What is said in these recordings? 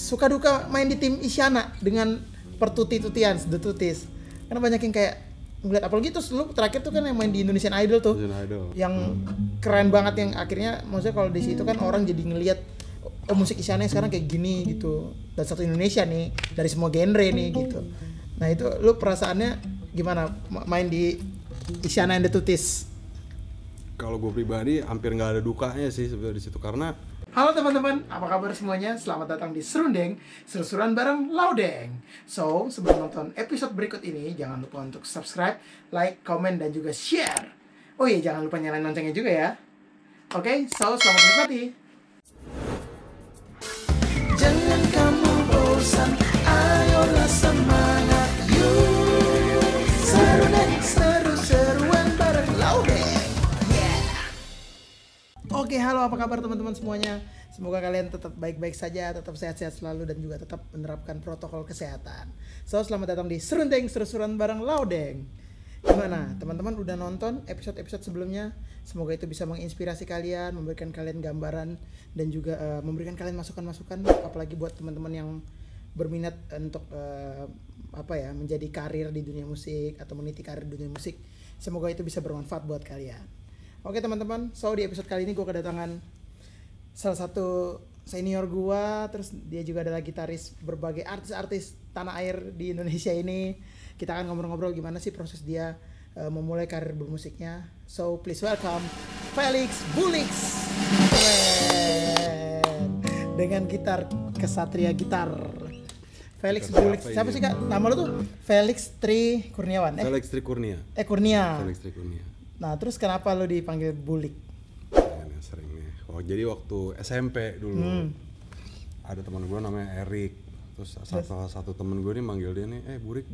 suka duka main di tim Isyana dengan pertuti-tutian, The Tutis. Karena banyak yang kayak ngeliat, apalagi terus lu terakhir tuh kan yang main di Indonesian Idol tuh. Yang keren banget, yang akhirnya maksudnya kalau di situ kan orang jadi ngelihat musik Isyana yang sekarang kayak gini gitu. Dan satu Indonesia nih, dari semua genre nih gitu. Nah itu lu perasaannya gimana main di Isyana and The Tutis? Kalau gue pribadi hampir nggak ada dukanya sih sebenarnya di situ, karena halo teman-teman, apa kabar semuanya? Selamat datang di Serundeng, seru-seruan bareng Laudeng. So, sebelum nonton episode berikut ini, jangan lupa untuk subscribe, like, komen, dan juga share. Oh iya, jangan lupa nyalain loncengnya juga ya. Oke, so selamat menikmati. Jangan kamu bosan, ayolah semangat, yuk. Serundeng, seru-seruan bareng Laudeng. Oke, halo, apa kabar teman-teman semuanya? Semoga kalian tetap baik-baik saja, tetap sehat-sehat selalu, dan juga tetap menerapkan protokol kesehatan. So, selamat datang di Serundeng, seru-seruan bareng Laudeng. Gimana? Teman-teman udah nonton episode-episode sebelumnya? Semoga itu bisa menginspirasi kalian, memberikan kalian gambaran, dan juga memberikan kalian masukan-masukan, apalagi buat teman-teman yang berminat untuk menjadi karir di dunia musik atau meniti karir di dunia musik. Semoga itu bisa bermanfaat buat kalian. Oke teman-teman, so di episode kali ini gue kedatangan salah satu senior gue, terus dia juga adalah gitaris berbagai artis-artis tanah air di Indonesia ini. Kita akan ngobrol-ngobrol gimana sih proses dia memulai karir bermusiknya. So please welcome Felix Bulix dengan gitar Kesatria Gitar. Felix Bulix, siapa sih kak? Nama lo tuh Felix Tri Kurniawan? Felix Tri Kurnia. Kurnia. Felix Tri Kurnia. Nah, terus kenapa lo dipanggil Bulik? Ya, seringnya. Oh, jadi waktu SMP dulu ada teman gue namanya Erik. Terus salah satu teman gue nih manggil dia nih, Burik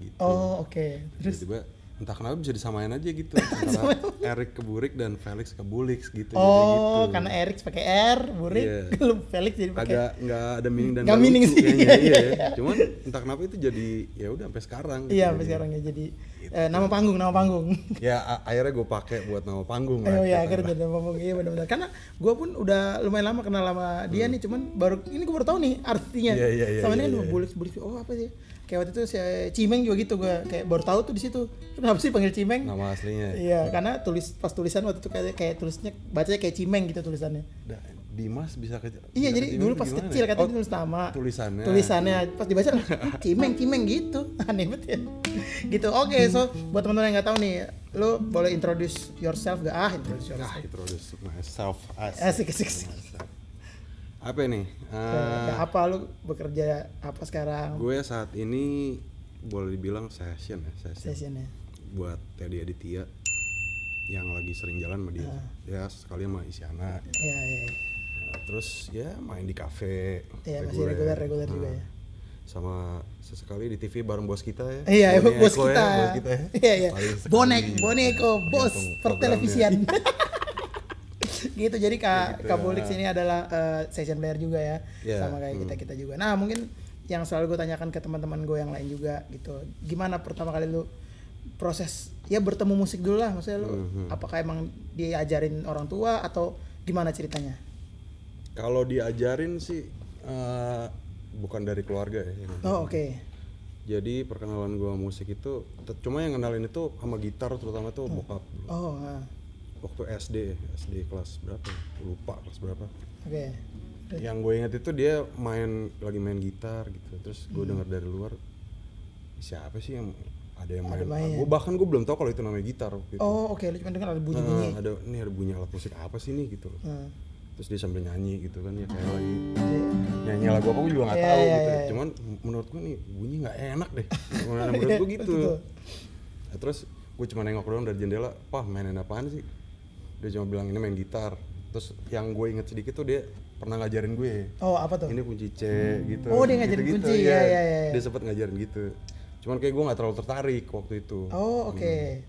gitu. Oh, oke. Terus tiba entah kenapa bisa disamain aja gitu. Antara Erik ke Burik dan Felix ke Bulix gitu. Oh, gitu. Karena Erik pakai R, Burik, lu Felix jadi pakai. Agak nggak ada meaning dan nggak meaning sih. Kayaknya, iya. Cuman entah kenapa itu jadi ya udah sampai sekarang. Gitu. Iya, sampai sekarang ya jadi gitu. Nama panggung. Ya akhirnya gue pakai buat nama panggung. Oh iya, akhirnya jadi nama panggung. Iya benar-benar. Karena gue pun udah lumayan lama kenal sama dia nih, cuman gue baru tahu nih artinya. Iya, sama ini kan Bulix. Oh apa sih? Kayak waktu itu si Cimeng juga gitu, gue kayak baru tahu tuh di situ. Kenapa sih panggil Cimeng? Nama aslinya. Iya, karena pas tulisan waktu itu kayak tulisnya bacanya kayak Cimeng gitu tulisannya. Dimas bisa iya, jadi dulu pas kecil katanya tulis nama. Tulisannya pas dibaca Cimeng gitu. Aneh banget ya. Gitu. Oke, so buat teman-teman yang enggak tahu nih, lo boleh introduce yourself gak? Introduce myself. Asik. Apa nih? Apa lu bekerja apa sekarang? Gue saat ini boleh dibilang session ya. Buat Teddy Aditya yang lagi sering jalan sama dia. Ya sekali sama Isyana. Iya. Nah, terus ya main di kafe. Iya, masih reguler juga ya. Sama sesekali di TV bareng bos kita ya. Iya, bos kita. Iya. Boneko, bos pertelevisian. Gitu, jadi Kak Bulix ini adalah session player juga ya, sama kayak kita juga. Nah mungkin yang selalu gue tanyakan ke teman-teman gue yang lain juga gitu, gimana pertama kali lu proses ya bertemu musik dulu lah, maksudnya lu apakah emang diajarin orang tua atau gimana ceritanya? Kalau diajarin sih bukan dari keluarga ya. Oh oke. Jadi perkenalan gue musik itu cuma yang kenalin itu sama gitar, terutama tuh bokap. Waktu SD kelas berapa? Lupa kelas berapa. Oke. Yang gue ingat itu dia lagi main gitar gitu. Terus gue dengar dari luar, siapa sih yang ada yang main. Gue belum tahu kalau itu namanya gitar gitu. Oh oke, lu cuma dengar ada bunyi-bunyi. Ada bunyi alat musik apa sih nih gitu. Terus dia sambil nyanyi gitu kan ya, kayak lagi nyanyi lagu apa gue juga nggak tahu gitu. Cuman menurut gue nih bunyi nggak enak deh. Menurut gue gitu. Nah, terus gue cuma nengok doang dari jendela, "Pah, mainin apaan sih?" Dia cuma bilang ini main gitar. Terus yang gue inget sedikit tuh dia pernah ngajarin gue. Oh apa tuh? Ini kunci C gitu. Oh dia ngajarin gitu, kunci, ya. Dia sempat ngajarin gitu. Cuman kayak gue nggak terlalu tertarik waktu itu. Oh oke.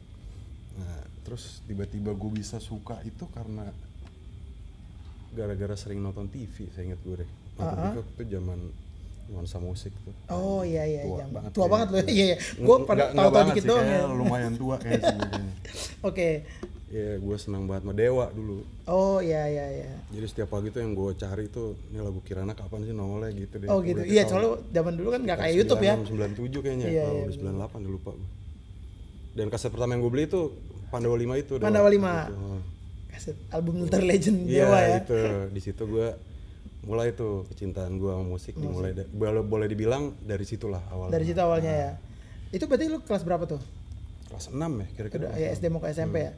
Nah terus tiba-tiba gue bisa suka itu karena gara-gara sering nonton TV, saya inget gue deh. Nonton TV waktu itu zaman nuansa musik tuh. Oh iya. Tua banget loh. Iya. Gue pada tahu dikit doang ya. Lumayan tua kayak sebenarnya. Oke. ya gue senang banget sama Dewa dulu. Oh iya. Jadi setiap pagi tuh yang gue cari tuh, ini lagu Kirana kapan sih nongolnya gitu deh. Oh gitu, iya soalnya zaman dulu kan nggak kayak YouTube ya. 97 kayaknya, Iya, udah 98 udah lupa gue. Dan kaset pertama yang gue beli itu Pandawa 5 itu. Pandawa 5. Gitu. Kaset album Ultra Legend Dewa ya. Iya itu, di situ gue mulai tuh kecintaan gue sama musik. Dimulai boleh dibilang dari situlah awalnya. Dari situ awalnya ya. Itu berarti lu kelas berapa tuh? Kelas 6 ya kira-kira. Ya SD mau ke SMP ya.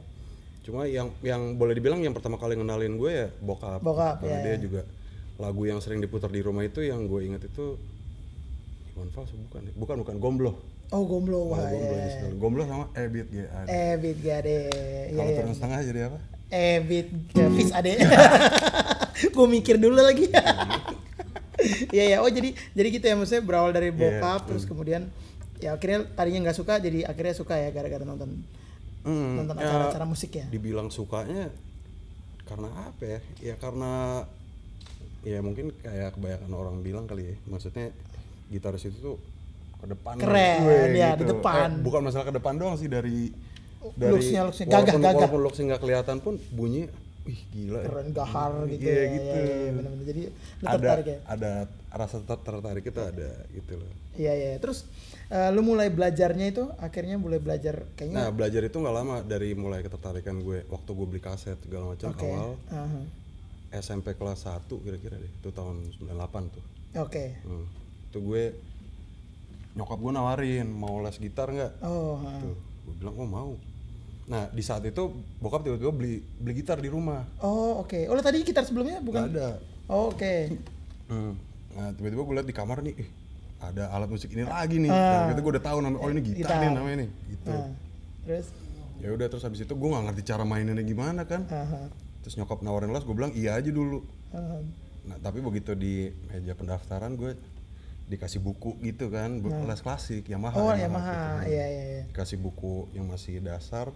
Cuma yang boleh dibilang yang pertama kali ngenalin gue ya bokap. Karena dia juga lagu yang sering diputar di rumah itu yang gue inget itu Iwan Fals bukan Gomblo. Oh Gomblo, wah Gomblo sama Ebit GAD. Ebit GAD. Kalau turun setengah jadi apa? Ebit Fis Ade. Gue mikir dulu lagi. Iya oh jadi gitu ya, maksudnya berawal dari bokap terus kemudian ya akhirnya tadinya nggak suka jadi akhirnya suka ya gara-gara nonton acara-acara musik ya. Dibilang sukanya karena apa ya? Ya karena ya mungkin kayak kebanyakan orang bilang kali ya. Maksudnya gitaris itu tuh ke depan. Keren ya gitu. Di depan. Bukan masalah ke depan doang sih dari looks-nya gagah. Walaupun looks-nya nggak kelihatan pun bunyi wih gila. Keren gahar gitu. Iya ya, gitu. Ya, benar-benar. Jadi tertarik ya. Ada rasa tertarik itu ada gitu loh. Iya. Terus lu mulai belajarnya itu akhirnya mulai belajar kayaknya. Nah, belajar itu nggak lama dari mulai ketertarikan gue waktu gue beli kaset segala macam awal. SMP kelas 1 kira-kira deh. Itu tahun 98 tuh. Oke. Itu gue nyokap gue nawarin mau les gitar nggak? Tuh, gue bilang mau. Nah di saat itu bokap tiba-tiba beli gitar di rumah. Oh oke. Oh lo tadi gitar sebelumnya bukan? Gak ada. Oh, oke. Nah tiba-tiba gue liat di kamar nih, ada alat musik ini lagi nih. Nah, gitu gue udah tahu namanya, oh ini gitar nih namanya nih. Gitu. Terus? Ya udah terus habis itu gue nggak ngerti cara maininnya gimana kan. Terus nyokap nawarin les, gue bilang iya aja dulu. Nah tapi begitu di meja pendaftaran gue dikasih buku gitu kan, les klasik Yamaha. Oh Yamaha, iya. Kasih buku yang masih dasar.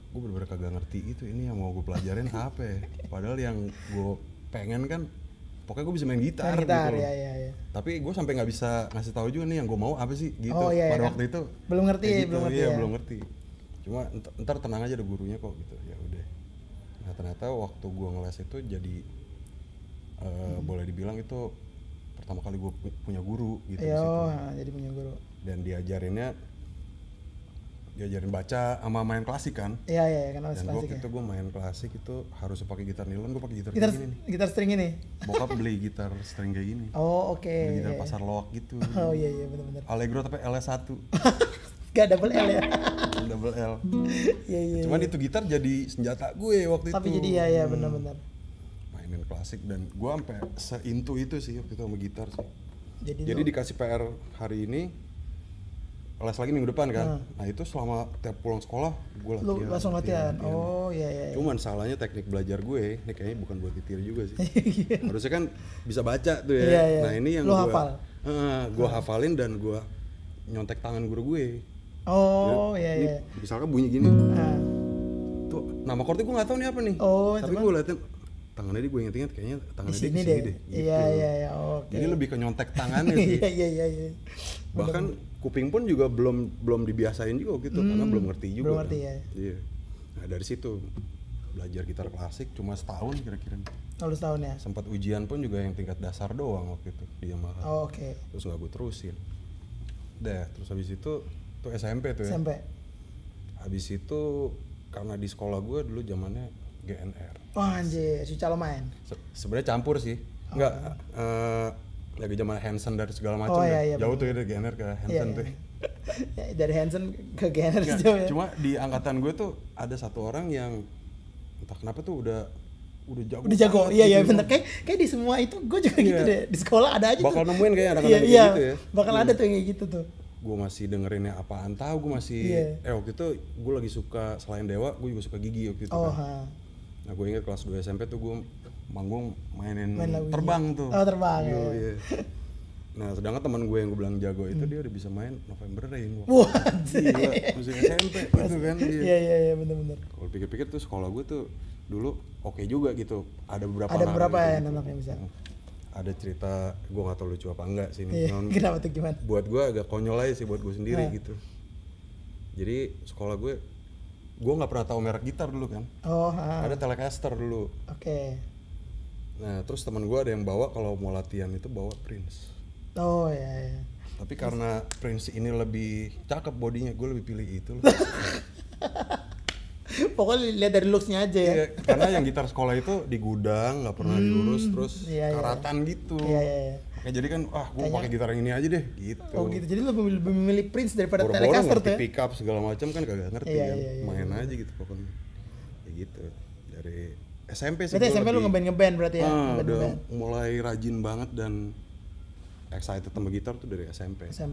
Gue bener-bener kagak ngerti itu, ini yang mau gue pelajarin apa ya. Padahal yang gue pengen kan pokoknya gue bisa main gitar gitu. Iya. Tapi gue sampai nggak bisa ngasih tahu juga nih yang gue mau apa sih gitu. Pada waktu itu belum ngerti gitu, belum ngerti. Cuma ntar tenang aja ada gurunya kok gitu. Ya udah. Nah ternyata waktu gue ngeles itu jadi boleh dibilang itu pertama kali gue punya guru gitu. Jadi punya guru. Dan diajarin baca sama main klasik kan. Iya kan klasik. Dan waktu itu gue main klasik itu harus pakai gitar nilon, gue pakai gitar gini nih. Gitar string ini. Bokap beli gitar string kayak gini. Oh oke. Beli gitar pasar loak gitu. Oh iya benar-benar. Allegro tapi LS1. Gak double L ya. Double L. Iya. Cuman itu gitar jadi senjata gue waktu itu. Tapi jadi ya benar-benar. Mainin klasik dan gue sampai seintu itu sih waktu itu sama gitar sih. Jadi dikasih PR hari ini les lagi minggu depan kan. Nah itu selama tiap pulang sekolah gue latihan. Lu langsung latihan. Oh iya. Cuman salahnya teknik belajar gue, ini kayaknya bukan buat ditir juga sih. Harusnya kan bisa baca tuh ya. Iya. Nah ini yang gue hafalin dan gue nyontek tangan guru gue. Oh iya. Misalkan bunyi gini. Tuh nama chordnya gue nggak tahu nih apa nih. Tapi gue liatin tangannya dia gue inget-inget kayaknya tangannya dia di sini deh. Gitu. Iya. Oke. Jadi lebih ke nyontek tangannya sih. Iya. Bahkan kuping pun juga belum dibiasain juga gitu karena belum ngerti juga. Belum ngerti ya. Iya. Nah dari situ belajar gitar klasik cuma setahun kira-kira. Setahun ya. Sempat ujian pun juga yang tingkat dasar doang waktu itu di Yamaha. Oh, oke. Terus nggak gue terusin. Terus habis itu tuh SMP tuh ya. SMP. Habis itu karena di sekolah gue dulu zamannya GNR. Wah anjir, si calo main. Sebenarnya campur sih. Enggak lagi zaman Hanson dari segala macam jauh tuh ya dari GNR ke Hanson tuh. Dari Hanson ke GNR jauh ya. Cuma di angkatan gue tuh ada satu orang yang entah kenapa tuh udah jago. Udah jago. Iya bener. Kayak di semua itu gue juga gitu deh. Di sekolah ada aja bakal tuh. nemuin kayaknya ada kayak gitu ya. Bakal ada tuh yang kayak gitu tuh. Gue masih dengerinnya apaan tahu, gue masih waktu itu gue lagi suka selain Dewa, gue juga suka Gigi waktu itu kan. Nah gue inget kelas 2 SMP tuh gue manggung main Terbang tuh. Oh Terbang ya. Nah sedangkan teman gue yang gue bilang jago itu dia udah bisa main November Rain. Wah gila, musik SMP gitu kan. Iya bener. Kalau pikir-pikir tuh sekolah gue tuh dulu oke juga gitu. Ada beberapa yang anaknya bisa. Ada cerita, gue gak tau lucu apa enggak sih ini. Kenapa tuh gimana? Buat gue agak konyol aja sih buat gue sendiri gitu. Jadi sekolah gue gue nggak pernah tahu merek gitar dulu kan. Ada Telecaster dulu. Nah terus teman gue ada yang bawa kalau mau latihan itu bawa Prince. Iya. Tapi karena Prince ini lebih cakep bodinya, gue lebih pilih itu. Pokoknya lihat dari looks-nya aja ya. Iya, karena yang gitar sekolah itu di gudang, nggak pernah diurus, terus karatan gitu. Iya. Kayak jadi kan, gue pakai gitar yang ini aja deh, gitu. Oh gitu, jadi lo lebih memilih Prince daripada Boro-boro Telecaster ngerti tuh ya? pick up segala macam kan kagak ngerti kan, main aja gitu pokoknya. Kayak gitu, dari SMP sih. Berarti SMP lu ngeband berarti ya? Udah mulai rajin banget dan excited sama gitar tuh dari SMP. Ya?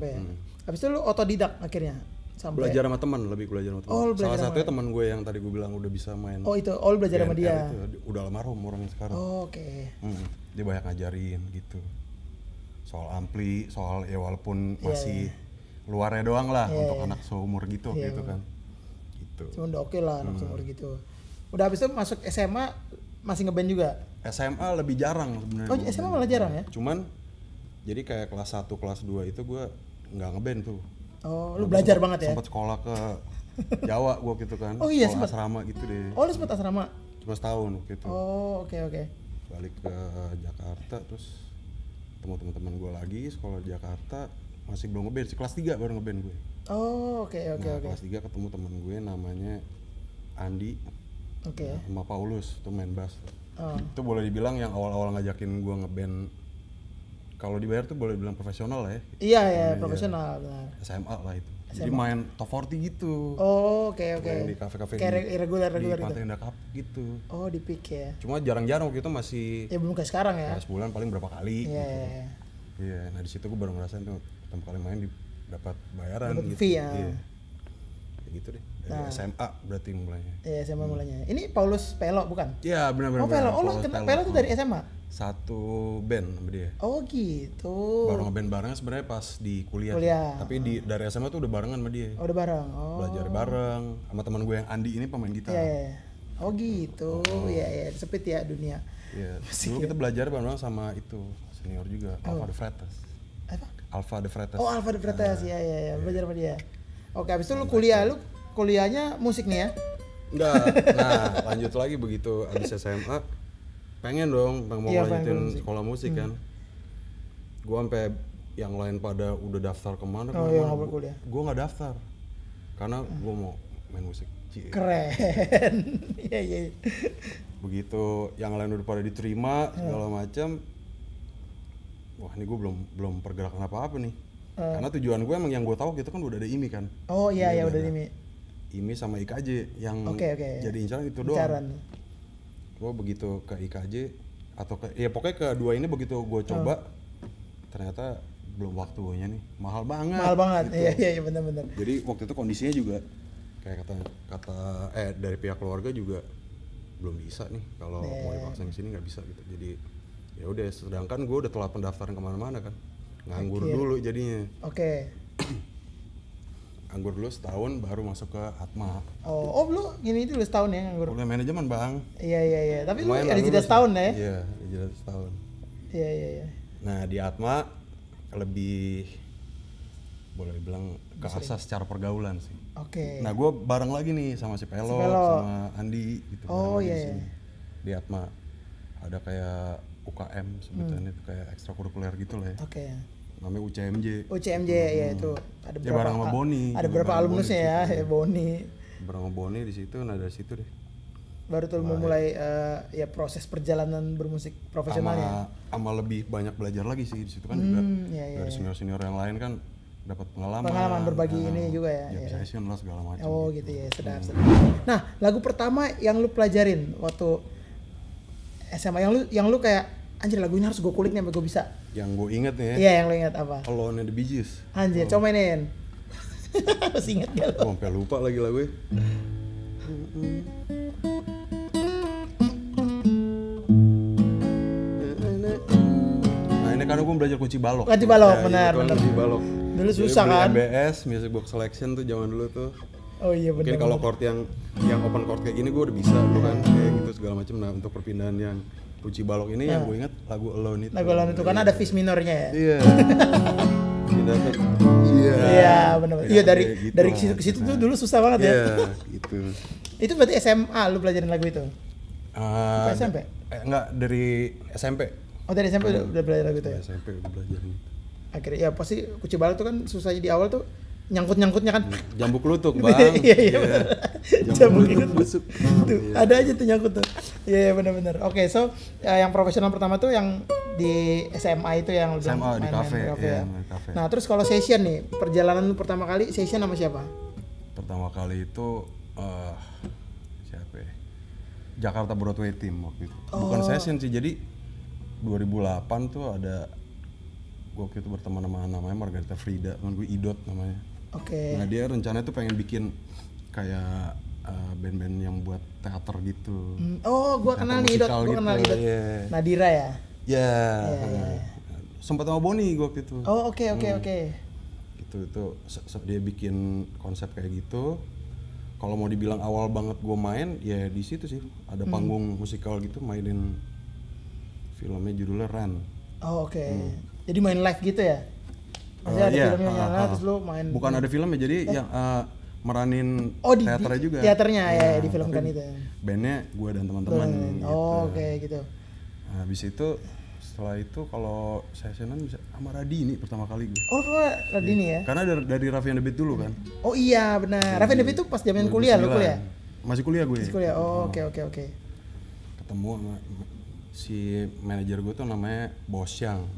Habis itu lu otodidak akhirnya? Belajar sama teman, lebih belajar sama teman. Salah satunya teman gue yang tadi gue bilang udah bisa main. Lu belajar sama dia? Itu, udah almarhum orangnya sekarang. Oke. Dia banyak ngajarin gitu. Soal ampli, soal ya walaupun masih luarnya doang lah untuk anak seumur gitu kan. Gitu. Cuma udah oke lah anak seumur gitu. Udah habis itu masuk SMA masih ngeband juga? SMA lebih jarang sebenarnya. Oh, SMA malah jarang ya? Cuman jadi kayak kelas 1, kelas 2 itu gue nggak ngeband tuh. Oh, lu belajar banget ya? Sempat sekolah ke Jawa gue gitu kan. Oh iya, sempat asrama gitu deh. Oh, lu sempat asrama? Cuma setahun waktu itu. Oh, oke. Balik ke Jakarta terus ketemu teman-teman gue lagi sekolah di Jakarta, masih belum ngeband sih, kelas 3 baru ngeband gue. Oh, oke. Kelas 3 ketemu teman gue namanya Andi. Sama Paulus tuh main bass. Itu boleh dibilang yang awal-awal ngajakin gue ngeband. Kalau dibayar tuh boleh bilang profesional lah ya. Iya, profesional benar. SMA lah itu. Jadi main top 40 gitu. Oh, oke. Di kafe-kafe kayak reguler di gitu. Pantai Indah Kapuk gitu. Oh, di Peak ya. Cuma jarang-jarang waktu itu masih. Ya belum kayak sekarang ya. Sebulan paling berapa kali. Iya. Iya, nah di situ gue baru ngerasain tuh pertama kali main dapat bayaran gitu. Fee ya. Iya. Kayak gitu deh. Dari SMA berarti mulainya. Iya, SMA mulainya. Ini Paulus Pelo bukan? Iya, benar-benar. Oh, Pelo. Oh, lu kenal Pelo tuh dari SMA? Satu band sama dia. Oh gitu. Baru ngeband bareng sebenarnya pas di kuliah. Tapi dari SMA tuh udah barengan sama dia. Oh, udah bareng. Oh. Belajar bareng sama teman gue yang Andi ini pemain gitar. Iya. Oh gitu. Iya, sempit ya dunia. Iya. Dulu kita belajar bareng sama itu senior juga, Alpha De Freitas. Apa? Alpha De Freitas. Oh, Alpha De Freitas. Iya. Belajar sama dia. Oke, habis itu lu kuliahnya musik nih ya? Enggak. Nah, lanjut lagi begitu abis SMA. Pengen dong mau lanjutin sekolah musik kan. Gue sampai yang lain pada udah daftar kemana kuliah. Gue nggak daftar karena gue mau main musik. Keren. Iya. Begitu yang lain udah pada diterima segala macam. Wah, ini gue belum pergerakan apa-apa nih. Karena tujuan gue emang yang gue tahu gitu kan udah ada IMI kan. Oh iya, udah IMI. IMI sama IKJ yang jadi incaran itu doang. Gue begitu ke IKJ atau pokoknya kedua ini begitu gue coba ternyata belum waktunya nih, mahal banget gitu. Iya benar. Jadi waktu itu kondisinya juga kayak kata dari pihak keluarga juga belum bisa nih kalau mau dipaksain ke sini nggak bisa gitu. Jadi ya udah, sedangkan gue udah telah pendaftaran kemana-mana kan, nganggur dulu jadinya. Nganggur dulu setahun baru masuk ke Atma. Oh lu gini dulu setahun ya nganggur? Kuliah manajemen bang. Iya. Tapi lu ada jeda setahun ya? Iya, jeda setahun. Iya. Nah di Atma lebih boleh bilang ke asas secara pergaulan sih. Nah gue bareng lagi nih sama si Pelo. Sama Andi gitu. Oh iya. Di Atma ada kayak UKM sebutannya itu kayak ekstrakurikuler gitu lah ya. Namanya UCMJ ya itu ada beberapa bareng sama Boni. Ada beberapa alumnusnya ya Boni. Bareng sama Boni di situ, nah dari situ deh. Baru tuh memulai ya proses perjalanan bermusik profesionalnya. Sama lebih banyak belajar lagi sih di situ kan juga. Dari senior yang lain kan dapat pengalaman berbagi ini juga ya. Jam session lah segala macam. Oh gitu ya, sedap. Nah, lagu pertama yang lu pelajarin waktu SMA yang lu kayak anjir lagu ini harus gue kulik nih sampai gue bisa. Yang gue inget nih ya. Iya, yang lo inget apa? Alone and the Bee Gees. Anjir, coba mainin. Masih inget gak lo? Gue sampai lupa lagi lagunya. Nah ini karena gue belajar kunci balok. Kunci balok, benar. Kunci balok. Dulu susah kan? MBS, Music Box Selection tuh zaman dulu tuh. Oh iya benar. Mungkin kalau chord yang open chord kayak gini gue udah bisa dulu kan, kayak gitu segala macam. Nah untuk perpindahan yang kunci balok ini yang gue ingat lagu Alone itu. Lagu Alone itu karena ada fis minornya ya. Iya. dapet. Iya, benar. Iya gitu dari situ ke situ tuh dulu susah banget ya. Iya, gitu. Itu berarti SMA lu pelajarin lagu itu? SMP? Enggak, dari SMP. Oh, dari SMP udah belajar lagu itu ya? SMP udah belajar gitu. Akhirnya ya pasti Kuci Balak tuh kan susahnya di awal tuh nyangkut-nyangkutnya kan. Jambu klutuk, Bang. Iya. Jambu klutuk. Tuh, ada aja tuh nyangkut tuh. Iya, benar-benar. Oke, so yang profesional pertama tuh yang di SMA itu yang lu SMA di kafe ya. Di kafe. Nah, terus kalau session nih, perjalanan lu pertama kali session sama siapa? Pertama kali itu siapa ya? Jakarta Broadway Team waktu itu. Bukan session sih, jadi 2008 tuh ada gue waktu itu berteman sama namanya Margarita Frida, teman gue Idot namanya. Oke. Nah dia rencananya tuh pengen bikin kayak band-band yang buat teater gitu. Oh, gue kenal nih Idot, gue kenal Idot. Yeah. Nadira ya? Iya. Sempat sama Boni gue waktu itu. Oh, oke. Gitu itu dia bikin konsep kayak gitu. Kalau mau dibilang awal banget gue main, ya di situ sih ada panggung musikal gitu, mainin filmnya judulnya Ran. Oh, oke. Jadi main live gitu ya? Maksudnya ada filmnya nyala terus lu main. Bukan ada filmnya, jadi yang meranin teaternya juga. Teaternya ya difilmkan itu. Bandnya gue dan teman-teman. Gitu. Oh, oke gitu. Nah, habis itu setelah itu kalau sessionan bisa sama Radini pertama kali gue. Oh, Radini ya? Karena dari Raffi and the Beat dulu kan. Oh iya benar. Raffi and the Beat tuh pas zaman kuliah lu kuliah? Masih kuliah gue. Masih kuliah. Oh, oke. Ketemu sama si manajer gue tuh namanya Bosyang.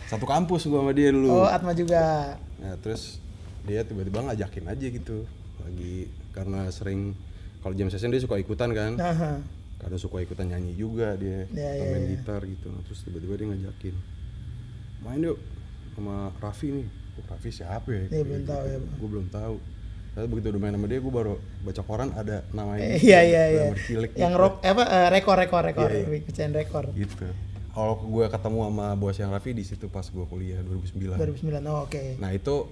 Satu kampus gue sama dia dulu. Oh, Atma juga. Nah, terus dia tiba-tiba ngajakin aja gitu. Lagi karena sering kalau jam session dia suka ikutan kan. Kadang suka ikutan nyanyi juga dia, main gitar gitu. Nah, terus tiba-tiba dia ngajakin. Main yuk sama Raffi nih. Raffi siapa ya? Belum tahu ya. Gue belum tahu. Tapi begitu udah main sama dia, gue baru baca koran ada namanya. Iya. Cilik yang gitu. Rekor. Pecahan rekor. Gitu. Kalau gue ketemu sama bos yang Raffi di situ pas gue kuliah 2009. Oh, oke. Nah itu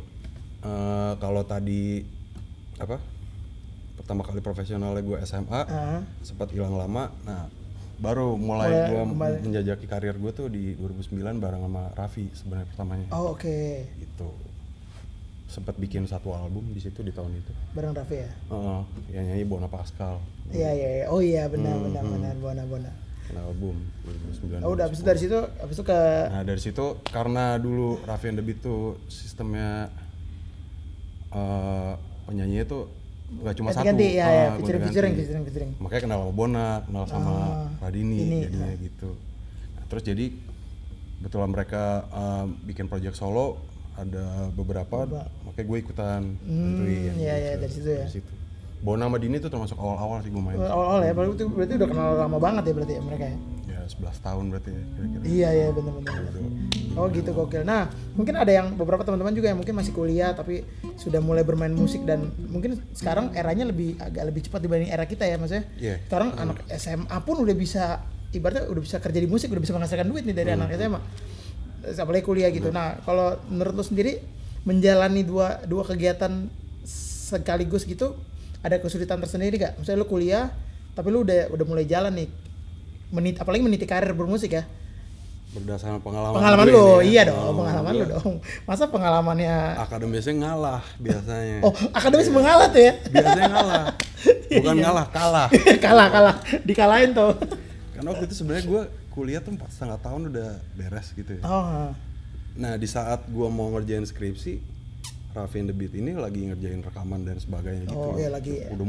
kalau tadi pertama kali profesionalnya gue SMA, sempat hilang lama. Nah baru mulai gue menjajaki karir gue tuh di 2009 bareng sama Raffi sebenarnya pertamanya. Oh, oke. Gitu. Sempat bikin satu album di situ di tahun itu. Bareng Raffi ya? Yang nyanyi Bona Pascal. Iya. Oh iya benar Bona. Album 2009. Oh udah habis itu ke. Nah dari situ karena dulu Raffi and the Beat tuh sistemnya penyanyinya tuh nggak cuma satu. Ganti ya, featuring. Makanya kenal sama Bona, kenal sama Radini jadinya gitu. Nah, terus jadi betulan mereka bikin project solo ada beberapa, makanya gue ikutan bantuin. Iya dari situ ya. Dari situ. Bona sama Dini tuh termasuk awal-awal sih gue main. Awal ya, berarti udah kenal lama banget ya berarti ya mereka ya? Ya 11 tahun berarti ya kira-kira. Iya benar. Oh gitu, gokil. Nah mungkin ada yang beberapa teman-teman juga yang mungkin masih kuliah tapi sudah mulai bermain musik dan mungkin sekarang eranya agak lebih cepat dibanding era kita ya maksudnya. Sekarang anak SMA pun udah bisa, ibaratnya udah bisa kerja di musik, udah bisa menghasilkan duit nih dari anak SMA. Apalagi kuliah gitu. Nah kalau menurut lo sendiri menjalani dua kegiatan sekaligus gitu ada kesulitan tersendiri gak? Misalnya lu kuliah tapi lu udah mulai jalan nih, apalagi meniti karir bermusik ya. Berdasarkan pengalaman lu, iya dong, pengalaman lu dong. Masa pengalamannya akademisnya ngalah biasanya. Oh, akademis mengalah tuh ya? Biasanya ngalah. Bukan ngalah, kalah. kalah. Dikalahin tuh. Karena waktu itu sebenarnya gue kuliah tuh 4,5 tahun udah beres gitu ya. Nah di saat gue mau ngerjain skripsi, Raffi and the Beat ini lagi ngerjain rekaman dan sebagainya gitu. Oh iya lagi. Udah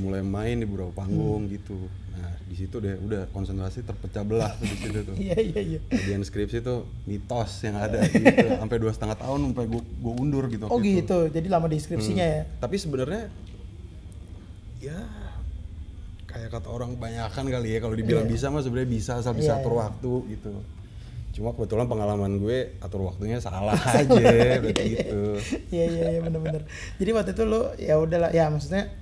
mulai main di beberapa panggung gitu. Nah di situ deh udah konsentrasi terpecah belah tuh di situ tuh. Iya. Ngerjain skripsi tuh mitos yang ada gitu. Sampai 2,5 tahun sampai gue undur gitu. Oh gitu. Jadi lama di skripsinya ya. Tapi sebenarnya ya kayak kata orang kebanyakan kali ya, kalau dibilang bisa mah sebenarnya bisa asal bisa atur waktu gitu. Cuma kebetulan pengalaman gue atur waktunya salah aja begitu. Iya benar. Jadi waktu itu lo ya udahlah ya, maksudnya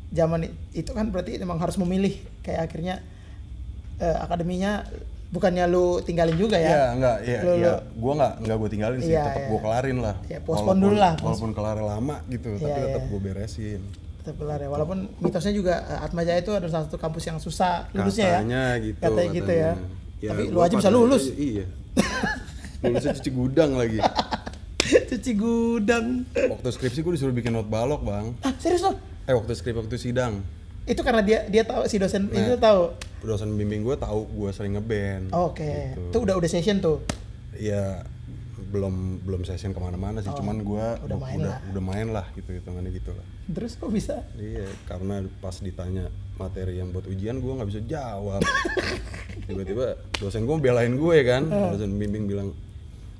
zaman itu kan berarti memang harus memilih, kayak akhirnya akademinya bukannya lu tinggalin juga ya? Iya, gue nggak gue tinggalin sih, tetap gue kelarin lah. Ya, postpone dulu lah. Walaupun kelar lama gitu, tapi tetap gue beresin. Kelar ya, walaupun mitosnya juga Atma Jaya itu adalah salah satu kampus yang susah lulusnya katanya ya. Katanya gitu ya. Ya, tapi lu aja bisa lulus. Iya. lulusnya cuci gudang lagi. Cuci gudang. Waktu skripsi gue disuruh bikin not balok bang. Ah serius lo? Waktu sidang. Itu karena dia tahu, si dosen itu tahu. Dosen bimbing gue tahu gue sering ngeband. Oke. Gitu. Itu udah session tuh. Iya, belum session kemana-mana sih, cuman gue udah main lah gitu hitungannya gitu lah. Terus kok bisa? Iya, karena pas ditanya materi yang buat ujian gue nggak bisa jawab. Tiba-tiba dosen gue belain gue kan, dosen bimbing bilang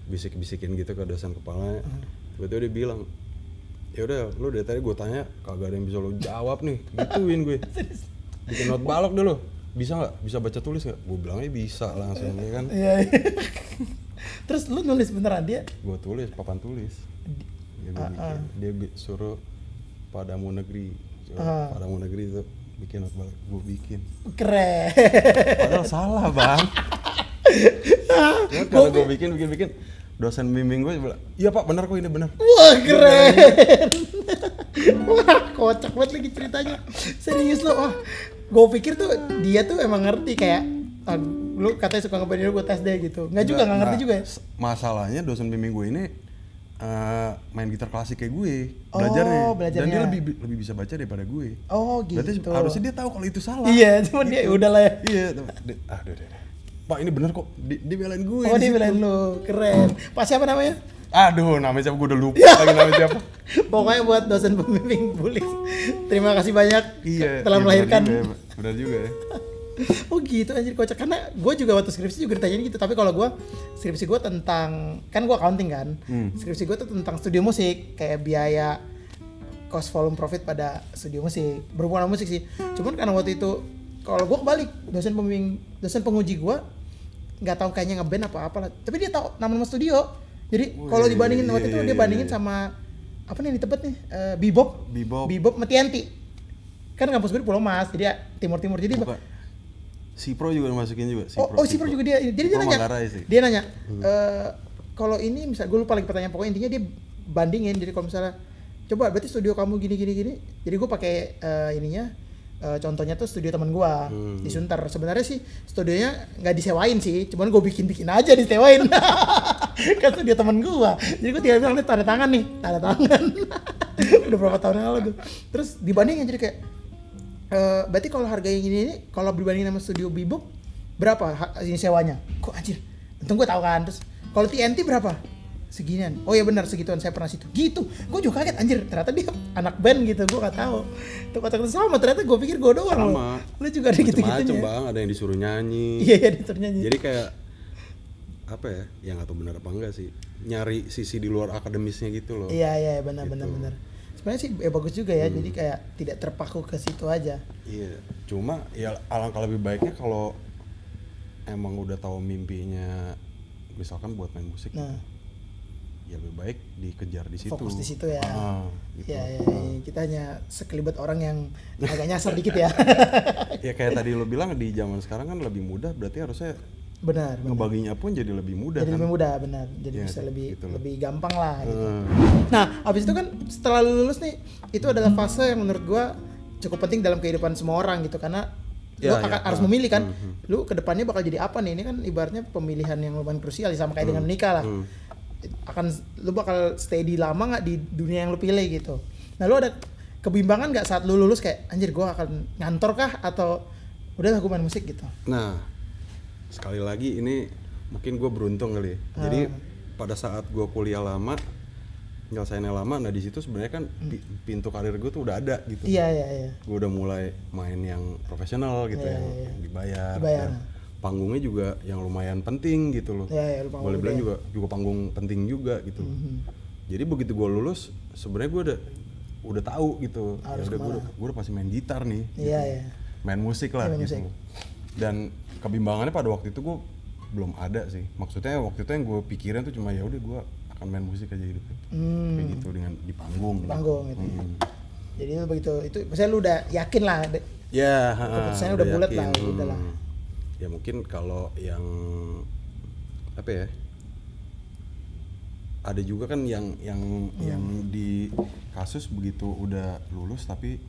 bisik-bisikin gitu ke dosen kepala. Tiba-tiba dia bilang, ya udah lu dari tadi gue tanya kagak ada yang bisa lu jawab nih, gituin gue. Bikin not balok dulu, bisa nggak? Bisa baca tulis nggak? Gue bilangnya bisa langsung ya kan. Iya. Terus lu nulis beneran dia? Gue tulis papan tulis. Dia suruh Padamu Negeri, Padamu Negeri itu bikin not balok, gue bikin. Keren. Padahal salah bang. Kalau gue bikin, dosen bimbing gue bilang, iya pak benar kok ini benar. Wah keren. Wah kocak banget lagi ceritanya. Serius lo, wah. Gue pikir tuh dia tuh emang ngerti kayak, lu katanya suka ngebandingin gue tes deh gitu. Nggak ngerti juga ya. Masalahnya dosen bimbing gue ini main gitar klasik kayak gue, belajarnya. Dan dia lebih bisa baca daripada gue. Oh gitu. Berarti harusnya dia tahu kalau itu salah. Iya, cuman gitu. Dia udahlah ya. Iya, udah. Pak ini bener kok, dia belain gue. Oh dia belain lu, keren. Pak siapa namanya? Aduh, namanya siapa, gue udah lupa lagi namanya siapa. Pokoknya buat dosen pembimbing Bulik, terima kasih banyak telah melahirkan. Benar juga ya. Oh gitu anjir kocak, karena gue juga waktu skripsi juga ditanyain gitu, tapi kalau gue, skripsi gue tentang, kan gue accounting kan, skripsi gue tuh tentang studio musik, kayak biaya cost volume profit pada studio musik, berhubungan sama musik sih. Cuman karena waktu itu, kalau gue kebalik, dosen penguji gue nggak tahu kayaknya ngeband apa-apa lah, tapi dia tahu nama studio. Jadi kalau dibandingin waktu itu dia bandingin sama apa nih di Tebet nih, Bebop sama TNT. Kan kampus gue di Pulau Mas, jadi timur-timur, jadi Sipro juga masukin juga. Sipro juga dia. Jadi dia nanya, kalau ini misal gue lupa lagi pertanyaan, pokoknya intinya dia bandingin. Jadi kalau misalnya coba berarti studio kamu gini. Jadi gue pakai contohnya tuh studio teman gue di Sunter. Sebenarnya sih studionya nggak disewain sih, cuman gue bikin aja disewain. Kan studio teman gue. Jadi gue tinggal bilang nih tanda tangan. Udah berapa tahun yang lalu tuh. Terus dibandingin jadi kayak berarti kalau harga yang ini kalau dibandingin sama studio Bebop berapa ini sewanya? Kok anjir? Untung gue tahu kan. Terus kalau TNT berapa? Seginian. Oh ya benar segituan, saya pernah situ. Gitu. Gue juga kaget anjir, ternyata dia anak band gitu. Gue enggak tahu. Tuh kata-kata sama, ternyata gue pikir gue doang loh. Lu juga ada gitu-gitunya. Macam Bang, ada yang disuruh nyanyi. Iya, disuruh nyanyi. Jadi kayak apa ya? Yang enggak tahu benar apa enggak sih. Nyari sisi di luar akademisnya gitu loh. Iya, benar. Sebenarnya sih bagus juga ya. Jadi kayak tidak terpaku ke situ aja. Iya. Cuma ya alangkah lebih baiknya kalau emang udah tahu mimpinya misalkan buat main musik. Nah. Ya lebih baik dikejar di situ. Fokus di situ ya. Gitu. Ya. Kita hanya sekelibet orang yang agak nyasar dikit ya. Ya kayak tadi lo bilang di zaman sekarang kan lebih mudah, berarti harusnya benar. Ngebaginya pun jadi lebih mudah. Jadi kan? lebih mudah, benar. Jadi ya, bisa gitu lebih gampang lah. Gitu. Nah, abis itu kan setelah lulus nih, itu adalah fase yang menurut gua cukup penting dalam kehidupan semua orang gitu, karena lu harus memilih kan, lu kedepannya bakal jadi apa nih? Ini kan ibaratnya pemilihan yang lumayan krusial, sama kayak dengan menikah lah. Lu bakal stay di lama nggak di dunia yang lu pilih gitu. Nah lu ada kebimbangan nggak saat lu lulus kayak anjir gue akan ngantor kah atau udahlah gue main musik gitu? Nah sekali lagi ini mungkin gue beruntung kali ya. Jadi pada saat gue kuliah lama, nyelesainnya lama, nah di situ sebenarnya kan pintu karir gue tuh udah ada gitu. Iya. Gue udah mulai main yang profesional gitu, yang dibayar. Panggungnya juga yang lumayan penting gitu loh. Boleh bilang juga panggung penting juga gitu. Jadi begitu gue lulus, sebenarnya gue udah tahu gitu. Ya udah gue udah pasti main gitar nih. Iya. Main musik lah gitu. Dan kebimbangannya pada waktu itu gue belum ada sih. Maksudnya waktu itu yang gue pikirin tuh cuma ya udah gue akan main musik aja hidupnya. Kayak gitu dengan di panggung. Di panggung gitu. Jadi begitu itu, misalnya lu udah yakin lah. Ya. Keputusannya udah bulat lah, udahlah. Ya mungkin kalau yang apa ya, ada juga kan yang di kasus begitu udah lulus tapi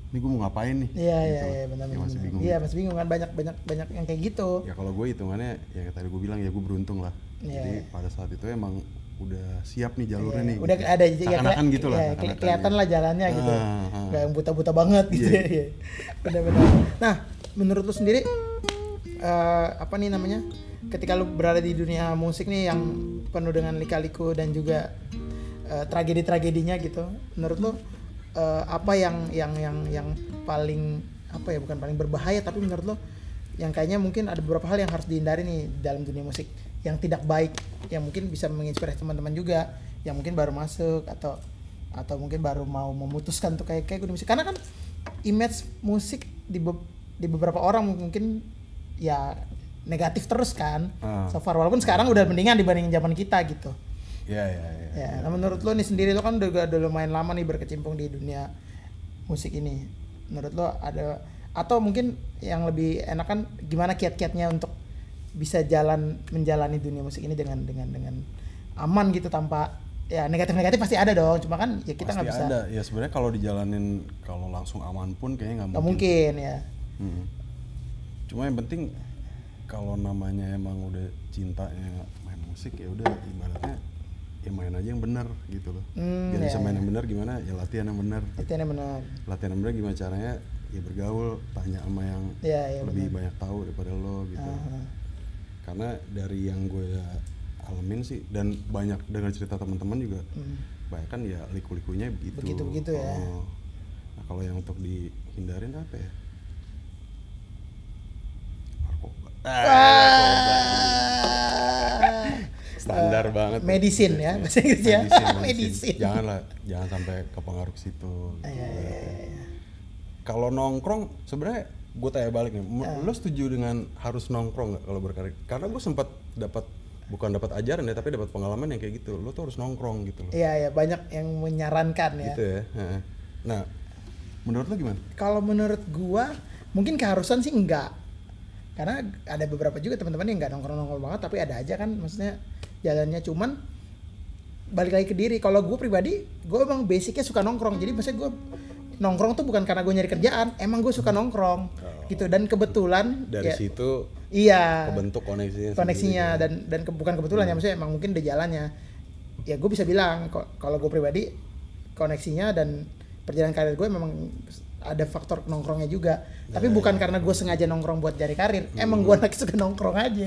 ini gue mau ngapain nih? Iya gitu. iya benar. Masih bingung. Iya masih bingung kan, banyak yang kayak gitu. Ya kalau gue hitungannya ya tadi gue bilang ya gue beruntung lah. Jadi pada saat itu emang udah siap nih jalurnya nih. Udah gitu. ada seakan-akan gitu lah. Kelihatan lah jalannya gitu. Gak yang buta-buta banget gitu ya. Benar-benar. Nah, menurut lu sendiri apa nih namanya? Ketika lu berada di dunia musik nih yang penuh dengan lika-liku dan juga tragedi-tragedinya gitu. Menurut lu apa yang paling apa ya, bukan paling berbahaya tapi menurut lo yang kayaknya mungkin ada beberapa hal yang harus dihindari nih dalam dunia musik yang tidak baik, yang mungkin bisa menginspirasi teman-teman juga yang mungkin baru masuk atau mungkin baru mau memutuskan tuh kayak dunia musik, karena kan image musik di beberapa orang mungkin ya negatif terus kan so far, walaupun sekarang udah mendingan dibandingin zaman kita gitu. Ya, nah menurut lo nih sendiri, lo kan udah lumayan lama nih berkecimpung di dunia musik ini. Menurut lo ada, atau mungkin yang lebih enak kan gimana kiat-kiatnya untuk bisa menjalani dunia musik ini dengan aman gitu, tanpa ya negatif pasti ada dong, cuma kan ya kita nggak bisa. Pasti ada. Ya sebenarnya kalau dijalanin kalau langsung aman pun kayaknya nggak mungkin ya. Cuma yang penting kalau namanya emang udah cintanya main musik ya udah ibaratnya ya main aja yang benar gitu loh. Biar bisa main yang benar gimana? Ya latihan yang benar. Latihan yang benar gimana caranya? Ya bergaul, tanya sama yang lebih banyak tahu daripada lo gitu. Karena dari yang gue alamin sih dan banyak dengar cerita teman-teman juga, banyak kan ya liku-likunya begitu ya. Nah kalau yang untuk dihindarin apa ya? Narkoba. Standar banget. Medicine ya, bahasa Inggris ya. Medicine. Jangan sampai kepengaruh ke situ. Kalau nongkrong sebenarnya gue tanya balik nih, lo setuju dengan harus nongkrong nggak kalau berkarir? Karena gue sempat bukan dapat ajaran ya, tapi dapat pengalaman yang kayak gitu. Lo tuh harus nongkrong gitu loh. Iya, banyak yang menyarankan ya. Gitu ya. Nah, menurut lo gimana? Kalau menurut gue, mungkin keharusan sih enggak. Karena ada beberapa juga teman-teman yang nggak nongkrong banget, tapi ada aja kan, maksudnya jalannya. Cuman balik lagi ke diri. Kalau gue pribadi, gue emang basicnya suka nongkrong. Jadi maksudnya gue nongkrong tuh bukan karena gue nyari kerjaan, emang gue suka nongkrong gitu. Dan kebetulan dari situ kebentuk koneksinya dan bukan kebetulan ya, maksudnya emang mungkin udah jalannya. Ya gue bisa bilang kalau gue pribadi koneksinya dan perjalanan karir gue memang ada faktor nongkrongnya juga. Tapi bukan karena gue sengaja nongkrong buat cari karir, emang gue lagi suka nongkrong aja.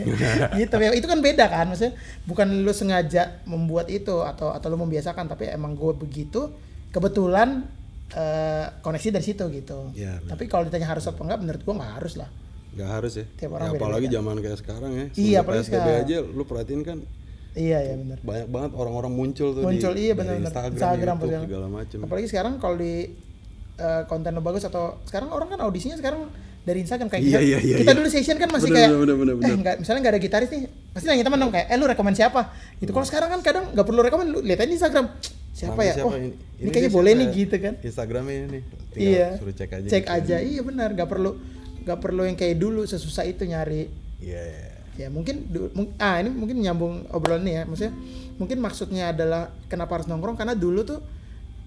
Gitu ya. Itu kan beda kan, maksudnya bukan lu sengaja membuat itu atau lu membiasakan, tapi emang gue begitu kebetulan koneksi dari situ gitu. Ya, tapi kalau ditanya harus apa enggak, menurut gua nggak harus lah. Nggak harus ya. Tiap orang apalagi zaman kayak sekarang ya. Iya, apalagi PSBB aja lu perhatiin kan. Iya benar. Banyak banget orang-orang muncul tuh iya, benar. Instagram YouTube, segala macam. Apalagi sekarang kalau di konten lo bagus, atau sekarang orang kan audisinya sekarang dari Instagram kayak kita dulu session kan masih kayak misalnya nggak ada gitaris nih, pasti nanya teman dong kayak lu rekomen siapa gitu. Kalau sekarang kan kadang nggak perlu rekomen, lu lihat aja di Instagram siapa ya, ini kayaknya boleh nih gitu kan. Instagramnya ini tinggal suruh cek aja. Iya benar, nggak perlu yang kayak dulu sesusah itu nyari. Ya mungkin ini mungkin nyambung obrolan nih ya, maksudnya mungkin maksudnya adalah kenapa harus nongkrong, karena dulu tuh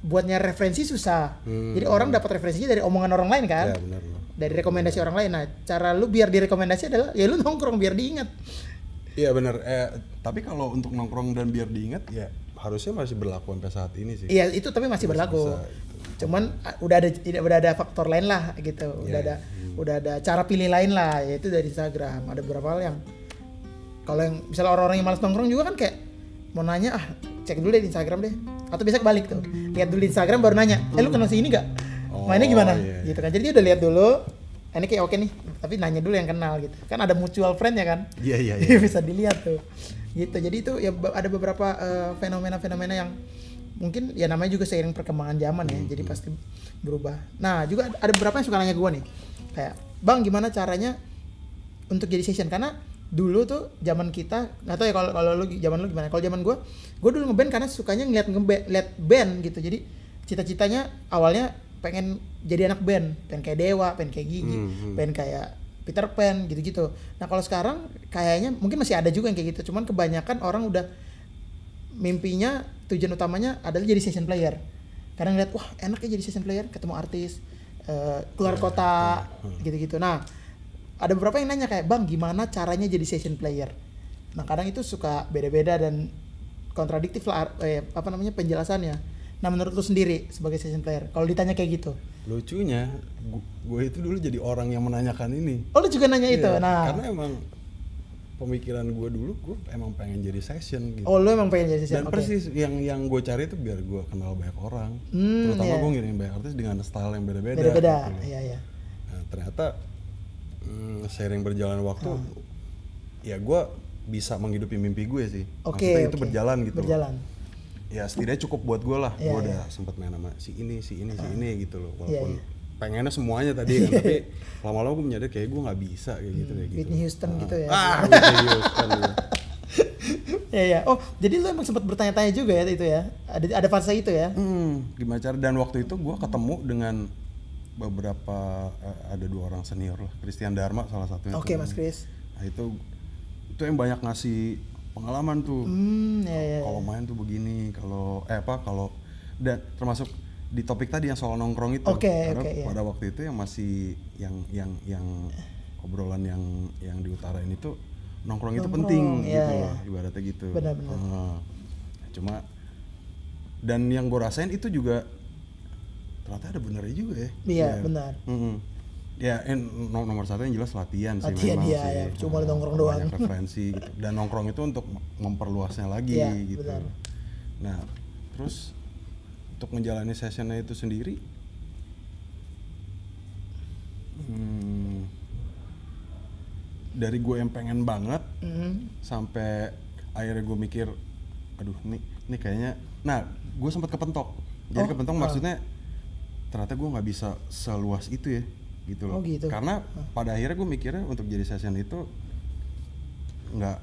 buat nyari referensi susah. Jadi orang dapat referensinya dari omongan orang lain kan. Ya, benar. Dari rekomendasi orang lain. Nah, cara lu biar direkomendasi adalah ya lu nongkrong biar diingat. Iya benar. Tapi kalau untuk nongkrong dan biar diingat ya harusnya masih berlaku sampai saat ini sih. Iya, itu tapi masih berlaku. Cuman udah ada faktor lain lah gitu. Udah ada cara pilih lain lah, yaitu dari Instagram. Ada beberapa hal yang kalau yang misalnya orang-orang yang malas nongkrong juga kan kayak mau nanya, cek dulu deh di Instagram deh. Atau bisa kebalik tuh, lihat dulu di Instagram baru nanya, lu kenal si ini gak? Mainnya gimana? Gitu kan. Jadi dia udah lihat dulu, ini kayak oke nih, tapi nanya dulu yang kenal gitu. Kan ada mutual friend ya kan? Iya. Bisa dilihat tuh. Gitu. Jadi itu ya ada beberapa fenomena-fenomena yang mungkin ya namanya juga seiring perkembangan zaman ya. Jadi pasti berubah. Nah, juga ada beberapa yang suka nanya gue nih. Kayak, "Bang, gimana caranya untuk jadi session?" Karena dulu tuh zaman kita, nggak tahu ya kalau lu zaman lu gimana. Kalau zaman gue dulu ngeband karena sukanya lihat band gitu. Jadi cita-citanya awalnya pengen jadi anak band, pengen kayak Dewa, pengen kayak Gigi, pengen kayak Peter Pan gitu-gitu. Nah kalau sekarang kayaknya mungkin masih ada juga yang kayak gitu. Cuman kebanyakan orang udah mimpinya, tujuan utamanya adalah jadi session player. Karena ngeliat, wah enak ya jadi session player, ketemu artis, keluar kota gitu-gitu. Nah, ada beberapa yang nanya kayak, Bang, gimana caranya jadi session player? Nah, kadang itu suka beda-beda dan kontradiktif lah penjelasannya. Nah, menurut lu sendiri sebagai session player, kalau ditanya kayak gitu? Lucunya, gue itu dulu jadi orang yang menanyakan ini. Oh, lu juga nanya itu? Nah, karena emang pemikiran gue dulu, gue emang pengen jadi session gitu. Oh, lu emang pengen jadi session? Dan persis yang gue cari itu biar gue kenal banyak orang. Terutama gue ngirim banyak artis dengan style yang beda-beda. Beda-beda, gitu. iya. Nah, ternyata seiring berjalan waktu, ya gue bisa menghidupi mimpi gue sih. Maksudnya itu berjalan gitu. Berjalan. Ya setidaknya cukup buat gue lah. Gue udah sempat main sama si ini gitu loh. Walaupun pengennya semuanya tadi kan, tapi lama-lama gue menyadari kayak gue nggak bisa kayak gitu. Whitney Houston gitu ya. Whitney Houston. Ya. Oh, jadi lu emang sempat bertanya-tanya juga ya itu ya? Ada fase itu ya? Gimana cara? Dan waktu itu gue ketemu dengan beberapa ada 2 orang senior lah, Christian Dharma salah satunya. Oke, Mas Chris. Nah itu yang banyak ngasih pengalaman tuh. Kalau main tuh begini, kalau dan termasuk di topik tadi yang soal nongkrong itu. Pada waktu itu yang masih yang obrolan yang diutarain itu nongkrong itu penting gitu loh, ibaratnya gitu. Benar-benar. Cuma dan yang gue rasain itu juga ternyata ada benernya juga ya. Iya, benar. Ya, nomor 1 yang jelas latihan sih memang sih. Ya. Cuma nongkrong doang. Banyak referensi gitu. Dan nongkrong itu untuk memperluasnya lagi gitu. Benar. Nah, terus untuk menjalani sessionnya itu sendiri, dari gue yang pengen banget sampai akhirnya gue mikir, aduh ini kayaknya, nah gue sempat kepentok. Jadi kepentok maksudnya ternyata gue nggak bisa seluas itu ya. Gitu loh. Gitu. Karena pada akhirnya gue mikirnya untuk jadi session itu nggak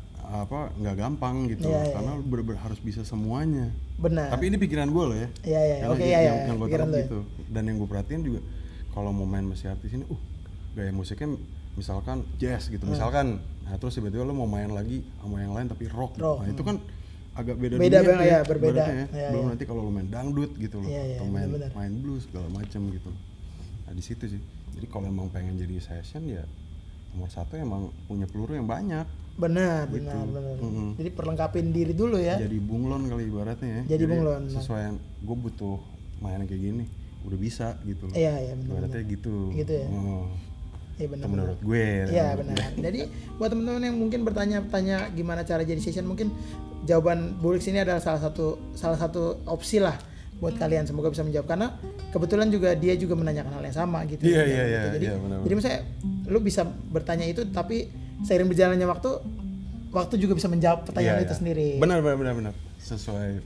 gampang gitu, karena bener-bener harus bisa semuanya. Benar. Tapi ini pikiran gue loh ya. Yang gue tangkap gitu. Dan yang gue perhatiin juga kalau mau main masih artis ini, gaya musiknya misalkan jazz gitu, misalkan, nah terus tiba-tiba lo mau main lagi sama yang lain tapi rock. Nah itu kan agak beda banget ya, berbeda. Belum nanti kalau lo main dangdut gitu loh, atau main blues segala macam gitu. Nah di situ sih. Jadi kalau emang pengen jadi session ya nomor 1 emang punya peluru yang banyak. Benar. Jadi perlengkapin diri dulu ya. Jadi bunglon kali ibaratnya ya. Jadi bunglon. Sesuai yang gue butuh main kayak gini, udah bisa gitu loh. Iya benar. Ibaratnya gitu. Gitu ya. Iya benar. Menurut gue. Iya benar. Jadi buat teman-teman yang mungkin bertanya gimana cara jadi session, mungkin jawaban Bulix ini adalah salah satu opsi lah buat kalian. Semoga bisa menjawab, karena kebetulan juga dia juga menanyakan hal yang sama gitu. Iya. Jadi misalnya lu bisa bertanya itu, tapi seiring berjalannya waktu juga bisa menjawab pertanyaan itu sendiri. Benar. Sesuai,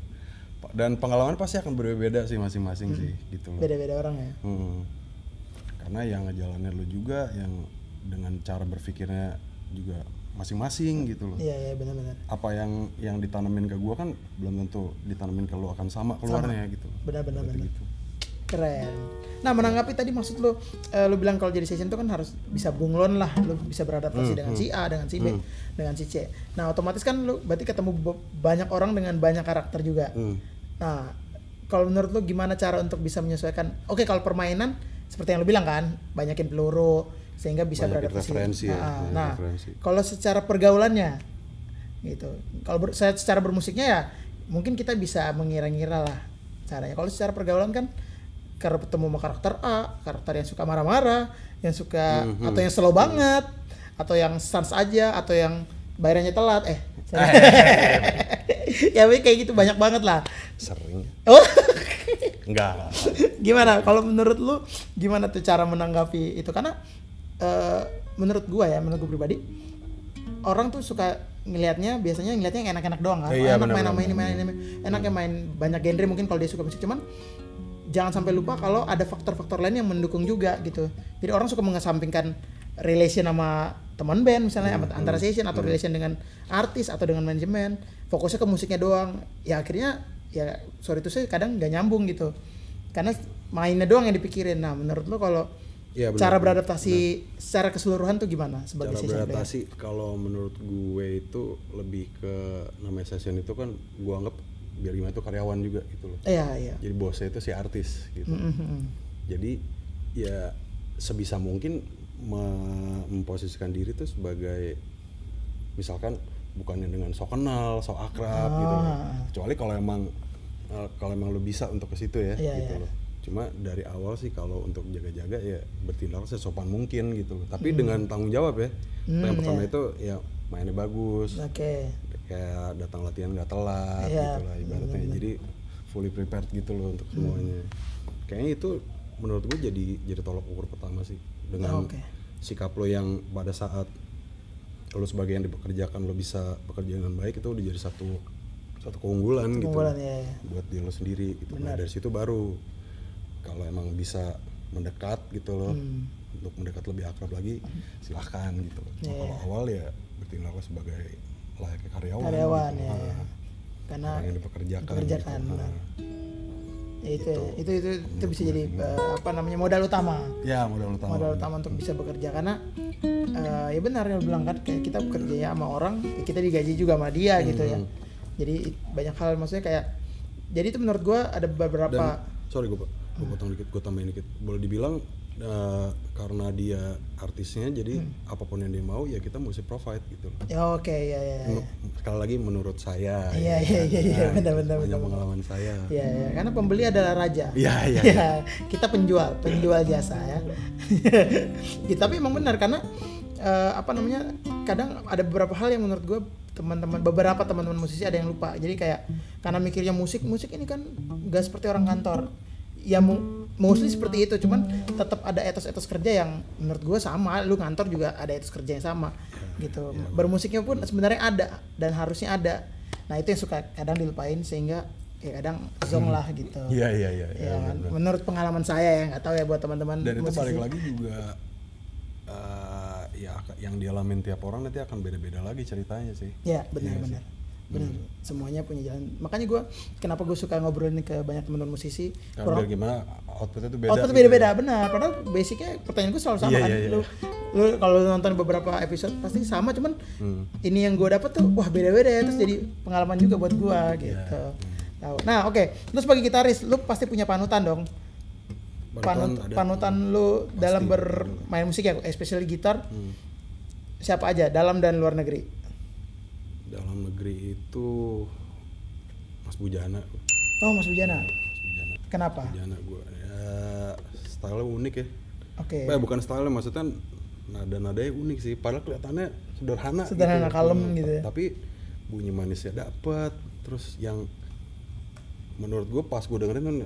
dan pengalaman pasti akan berbeda sih masing-masing sih gitu loh. Beda-beda orang ya. Karena yang ngejalanin lu juga yang dengan cara berpikirnya juga masing-masing gitu loh. Iya benar. Apa yang ditanamin ke gua kan belum tentu ditanamin ke lu akan sama keluarnya gitu. Benar. Gitu. Keren. Nah, menanggapi tadi maksud lu bilang kalau jadi session itu kan harus bisa bunglon lah, lu bisa beradaptasi dengan si A, dengan si B, dengan si C. Nah, otomatis kan lu berarti ketemu banyak orang dengan banyak karakter juga. Nah, kalau menurut lu gimana cara untuk bisa menyesuaikan? Oke, kalau permainan seperti yang lu bilang kan, banyakin peluru sehingga bisa beradaptasi. Referensi kalau secara pergaulannya gitu. Kalau secara bermusiknya ya mungkin kita bisa mengira-ngira lah caranya. Kalau secara pergaulan kan karena ketemu sama karakter A, karakter yang suka marah-marah, yang suka atau yang slow banget, atau yang sans aja, atau yang bayarannya telat. Ya kayak gitu banyak banget lah. Sering. Oh. Enggak. Gimana? Kalau menurut lu gimana tuh cara menanggapi itu? Karena menurut gue pribadi, orang tuh suka biasanya ngelihatnya yang enak-enak doang kan. Enak main sama ini, enaknya main banyak genre mungkin kalau dia suka musik, cuman jangan sampai lupa kalau ada faktor-faktor lain yang mendukung juga gitu. Jadi orang suka mengesampingkan relation sama teman band misalnya, antara session atau relation dengan artis atau dengan manajemen, fokusnya ke musiknya doang. Ya akhirnya ya sorry itu sih kadang nggak nyambung gitu. Karena mainnya doang yang dipikirin. Nah, menurut lo kalau cara beradaptasi secara keseluruhan tuh gimana sebagai session player? Cara beradaptasi kalau menurut gue itu lebih ke namanya session itu kan gue anggap biar gimana itu karyawan juga gitu loh. Iya. Jadi bosnya itu si artis gitu. Jadi ya sebisa mungkin memposisikan diri tuh sebagai misalkan bukannya dengan sok kenal, sok akrab gitu loh. Kecuali kalau emang lu bisa untuk ke situ ya gitu loh. Cuma dari awal sih kalau untuk jaga-jaga ya bertindak sesopan mungkin gitu loh. Tapi dengan tanggung jawab ya. Yang pertama itu ya mainnya bagus. Kayak datang latihan nggak telat gitu lah ibaratnya. Jadi fully prepared gitu loh untuk semuanya. Kayaknya itu menurut gue jadi tolok ukur pertama sih. Dengan sikap lo yang pada saat lo sebagai yang dipekerjakan lo bisa bekerja dengan baik, itu udah jadi satu keunggulan gitu buat diri lo sendiri gitu. Nah dari situ baru kalau emang bisa mendekat gitu loh, untuk mendekat lebih akrab lagi silahkan gitu. Kalau awal ya bertindaklah sebagai layaknya karyawan gitu. Karena yang dipekerjakan gitu. Itu bisa jadi modal utama. Ya, modal utama untuk bisa bekerja, karena ya benar yang lu bilang kan, kayak kita bekerja ya sama orang, ya kita digaji juga sama dia gitu ya. Jadi banyak hal, maksudnya kayak, jadi itu menurut gua ada beberapa. Sorry gue potong dikit, gue tambahin dikit. Boleh dibilang karena dia artisnya, jadi apapun yang dia mau ya kita mesti provide gitu loh. Sekali lagi menurut saya. Benar. Pengalaman saya. Karena pembeli adalah raja. Kita penjual jasa ya. Tapi emang benar, karena kadang ada beberapa hal yang menurut gue beberapa teman-teman musisi ada yang lupa. Jadi kayak karena mikirnya musik ini kan gak seperti orang kantor. Ya mostly seperti itu, cuman tetap ada etos kerja yang menurut gue sama. Lu kantor juga ada etos kerja yang sama gitu. Bermusiknya pun sebenarnya ada dan harusnya ada. Nah itu yang suka kadang dilupain, sehingga ya kadang zong lah gitu. Iya. Menurut pengalaman saya, yang nggak tahu ya buat teman-teman. Dan itu balik lagi juga ya yang dialamin tiap orang nanti akan beda-beda lagi ceritanya sih. Iya benar. Semuanya punya jalan. Makanya kenapa gue suka ngobrolin ke banyak teman-teman musisi. Karena biar gimana outputnya tuh beda. Outputnya beda-beda, benar. Padahal basicnya pertanyaan gue selalu sama kan. Lu kalau nonton beberapa episode pasti sama, cuman ini yang gue dapet tuh wah beda-beda ya. Terus jadi pengalaman juga buat gue gitu. Nah oke. Lu sebagai gitaris, lu pasti punya panutan dong. Panutan lu pasti dalam bermain musik ya, especially gitar. Siapa aja dalam dan luar negeri? Dalam negeri itu Mas Bujana. Oh Mas Bujana. Kenapa? Bujana gue ya style-nya unik ya. Bukan style-nya, maksudnya nada-nadanya unik sih. Padahal kelihatannya sederhana gitu, kalem gitu ya. Tapi bunyi manisnya dapet. Terus yang menurut gue pas gue dengerin kan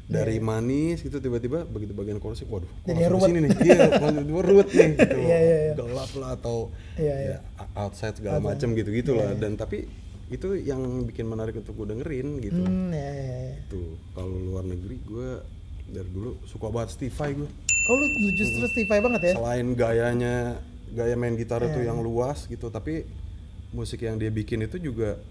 dari manis gitu, tiba-tiba begitu bagian chorusnya, waduh, jadi ruwet. Sini nih, tiba-tiba ruwet nih, gitu gelap lah atau outside segala macam gitu lah. Dan tapi itu yang bikin menarik untuk gue dengerin gitu. Tuh kalau luar negeri gue dari dulu suka banget Steve Vai gue. Oh lu justru Steve Vai banget ya? Selain gaya main gitar itu yang luas gitu, tapi musik yang dia bikin itu juga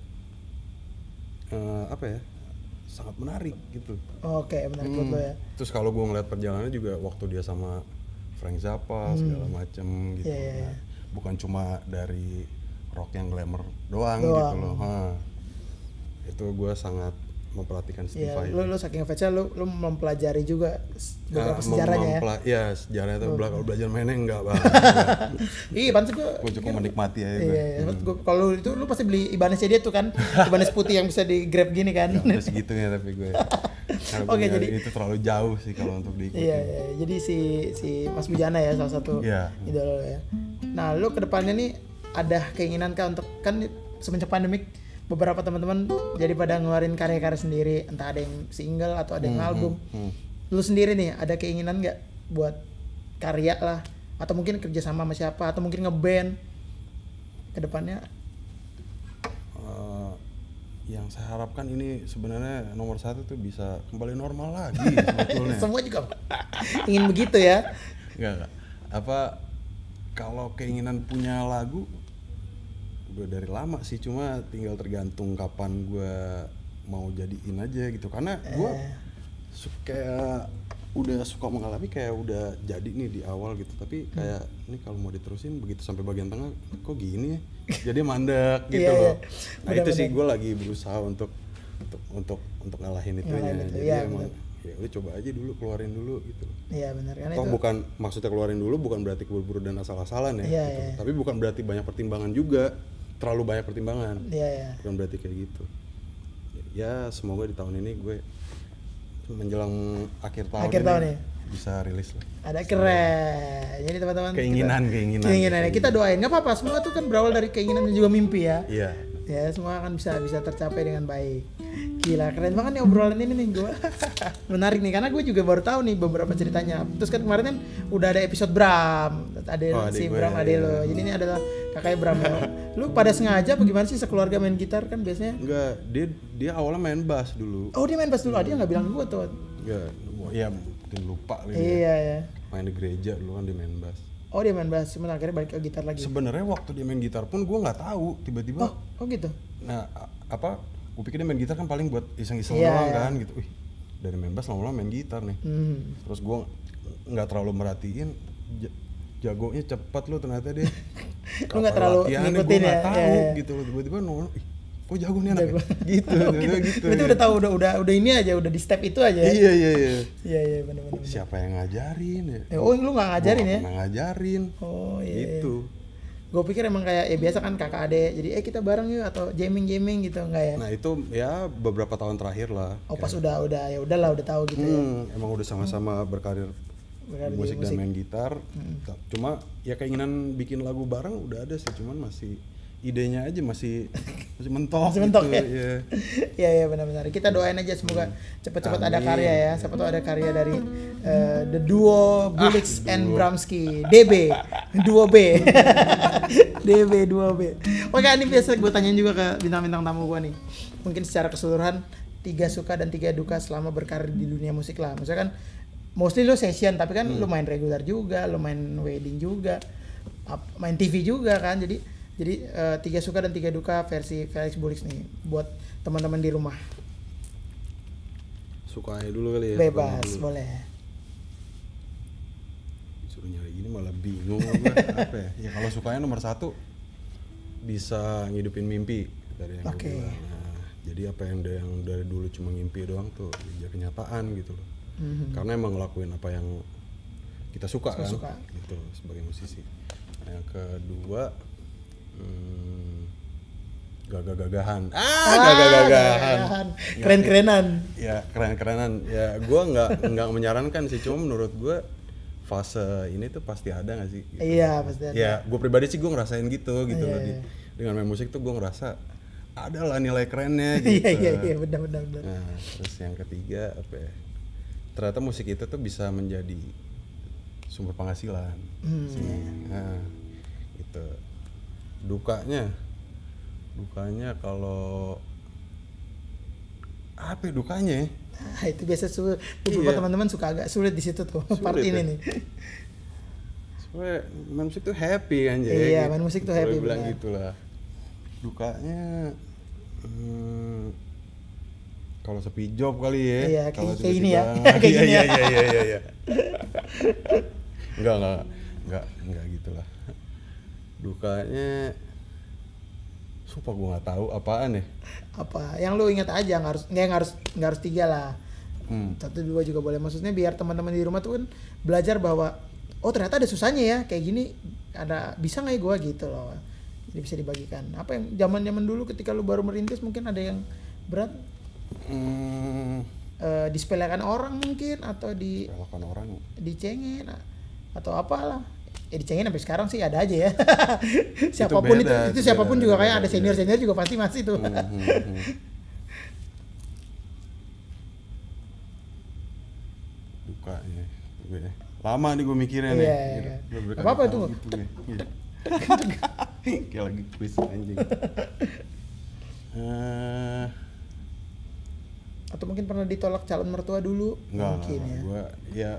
sangat menarik gitu. Menarik buat lo ya. Terus kalau gue ngeliat perjalanannya juga waktu dia sama Frank Zappa segala macem gitu. Bukan cuma dari rock yang glamour doang. Gitu loh. Itu gue sangat memperhatikan Steve Vai. Lu saking fansnya lu mempelajari juga beberapa sejarahnya ya. Sejarahnya tuh belajar mainnya enggak bang. Iya, pantas gue cukup menikmati aja. Kalau itu lu pasti beli Ibanez dia tuh kan, Ibanez putih yang bisa di grab gini kan. Udah segitunya tapi gue. Jadi itu terlalu jauh sih kalau untuk diikuti. Jadi si Mas Bujana ya salah satu idola ya. Nah, lu kedepannya nih ada keinginan kah untuk, kan semenjak pandemik beberapa teman-teman jadi pada ngeluarin karya-karya sendiri, entah ada yang single atau ada yang album. Lu sendiri nih ada keinginan nggak buat karya lah, atau mungkin kerja sama siapa, atau mungkin ngeband ke depannya? Yang saya harapkan ini sebenarnya nomor satu tuh bisa kembali normal lagi sebetulnya. Semua juga ingin begitu ya. Enggak. Kalau keinginan punya lagu gue dari lama sih, cuma tinggal tergantung kapan gue mau jadiin aja gitu. Karena gue kayak udah suka mengalami kayak udah jadi nih di awal gitu, tapi kayak ini kalau mau diterusin begitu sampai bagian tengah kok gini ya, jadi mandek gitu loh. Nah itu sih gue lagi berusaha untuk ngalahin itunya. Jadi emang ya udah coba aja dulu, keluarin dulu gitu. Iya benar kan Toh itu. bukan maksudnya keluarin dulu bukan berarti keburu-buru dan asal-asalan ya. Iya, gitu. iya. Tapi bukan berarti banyak pertimbangan juga, terlalu banyak pertimbangan. Iya ya. Bukan berarti kayak gitu. Ya semoga di tahun ini gue menjelang akhir tahun ya bisa rilis lah. ada keren. Jadi teman-teman Keinginan. ya. Kita doain, nggak apa-apa, semua tuh kan berawal dari keinginan dan juga mimpi ya. Iya. Ya semua akan bisa tercapai dengan baik. Gila keren banget nih obrolan ini nih gue. Menarik nih karena gue juga baru tahu nih beberapa ceritanya. Terus kan kemarin kan udah ada episode Bram, ada si Bram ade lo. Jadi ini adalah kakaknya Bram ya. Lu pada sengaja apa gimana sih sekeluarga main gitar kan biasanya? Enggak, dia awalnya main bass dulu. Oh dia main bass dulu, dia nggak bilang gue tuh. Enggak, ya mungkin lupa kali. Iya ya. Main di gereja dulu kan dia main bass. Oh dia main bass, cuman akhirnya balik ke gitar lagi. Sebenarnya waktu dia main gitar pun gue nggak tahu, tiba-tiba. Oh gitu. Nah gue pikir dia main gitar kan paling buat iseng-iseng Iya, doang iya. kan gitu. Wih, dari main bass lama-lama main gitar nih. Terus gue nggak terlalu merhatiin, jagonya cepat lo ternyata dia. Lu nggak terlalu ngikutin gue nggak ya? tahu Iya. gitu loh, tiba-tiba nongol, ih kok jago nih anak gitu. Gitu. Berarti udah tahu, udah ini aja, udah di step itu aja. Iya. Iya benar-benar. Siapa yang ngajarin ya? Oh lu nggak ngajarin ya? Nggak ngajarin. Oh iya. Gitu. Gue pikir emang kayak biasa kan kakak adek, jadi kita bareng yuk atau jamming gitu enggak ya? Nah itu ya beberapa tahun terakhir lah. Oh pas udah ya udahlah udah tahu gitu ya. Emang udah sama-sama berkarir Berkarir di musik dan main gitar. Cuma ya keinginan bikin lagu bareng udah ada sih, cuman masih idenya aja masih mentok. Masih mentok gitu, ya. Iya benar-benar. Kita doain aja semoga cepet-cepet ada karya ya. Siapa tahu ada karya dari the duo Bulix and Bramski, DB, duo B. DB 2B. Oke, ini biasa gue tanyain juga ke bintang-bintang tamu gue nih. Mungkin secara keseluruhan 3 suka dan 3 duka selama berkarir di dunia musik lah. Maksudnya kan mostly lo session, tapi kan lo main regular juga, lo main wedding juga, main TV juga kan. Jadi 3 suka dan 3 duka versi Felix Bulix nih buat teman-teman di rumah. Suka aja dulu kali ya. Bebas, boleh. Suruh nyari gini malah bingung gue. Apa ya? Ya kalau sukanya nomor 1 bisa ngidupin mimpi dari yang gue bilang. Nah, jadi apa yang dari dulu cuma ngimpi doang tuh jadi kenyataan gitu loh. Karena emang ngelakuin apa yang kita suka kan. Gitu sebagai musisi. Nah, yang kedua gagah-gagahan. Gagah-gagahan. Keren-kerenan. Ya, keren-kerenan. Ya, gue nggak menyarankan sih, cuma menurut gue fase ini tuh pasti ada nggak sih? Gitu. Iya, pasti ada. Ya, gue pribadi sih gue ngerasain gitu loh. Dengan main musik tuh gue ngerasa ada lah nilai kerennya gitu. Iya, benar. Nah, terus yang ketiga apa ya? Ternyata musik itu tuh bisa menjadi sumber penghasilan. Nah, itu. Dukanya kalau apa ya dukanya? Nah, itu biasa beberapa teman-teman suka agak sulit di situ tuh part ini nih. Soalnya main musik tuh happy kan, Iya, main musik tuh happy. Bilang gitulah. Dukanya kalau sepi job kali ya. Iya, kalau kayak ini ya. Iya. Enggak gitulah. Dukanya sumpah gue nggak tahu apaan ya. Apa yang lu ingat aja, nggak harus 3 lah. 1, 2 juga boleh. Maksudnya biar teman-teman di rumah tuh kan belajar bahwa oh ternyata ada susahnya ya kayak gini, ada bisa nggak ya gue gitu loh. Jadi bisa dibagikan. Apa yang zaman dulu ketika lu baru merintis mungkin ada yang berat? Disepelekan orang mungkin atau dicengin atau apalah. Dicengin sampai sekarang sih ada aja ya. Siapapun itu siapapun juga kayak ada senior juga pasti masih tuh. Dukanya lama nih gue mikirnya nih. Apa itu? Kayak lagi quiz anjing. Atau mungkin pernah ditolak calon mertua dulu? Mungkin ya. Gue ya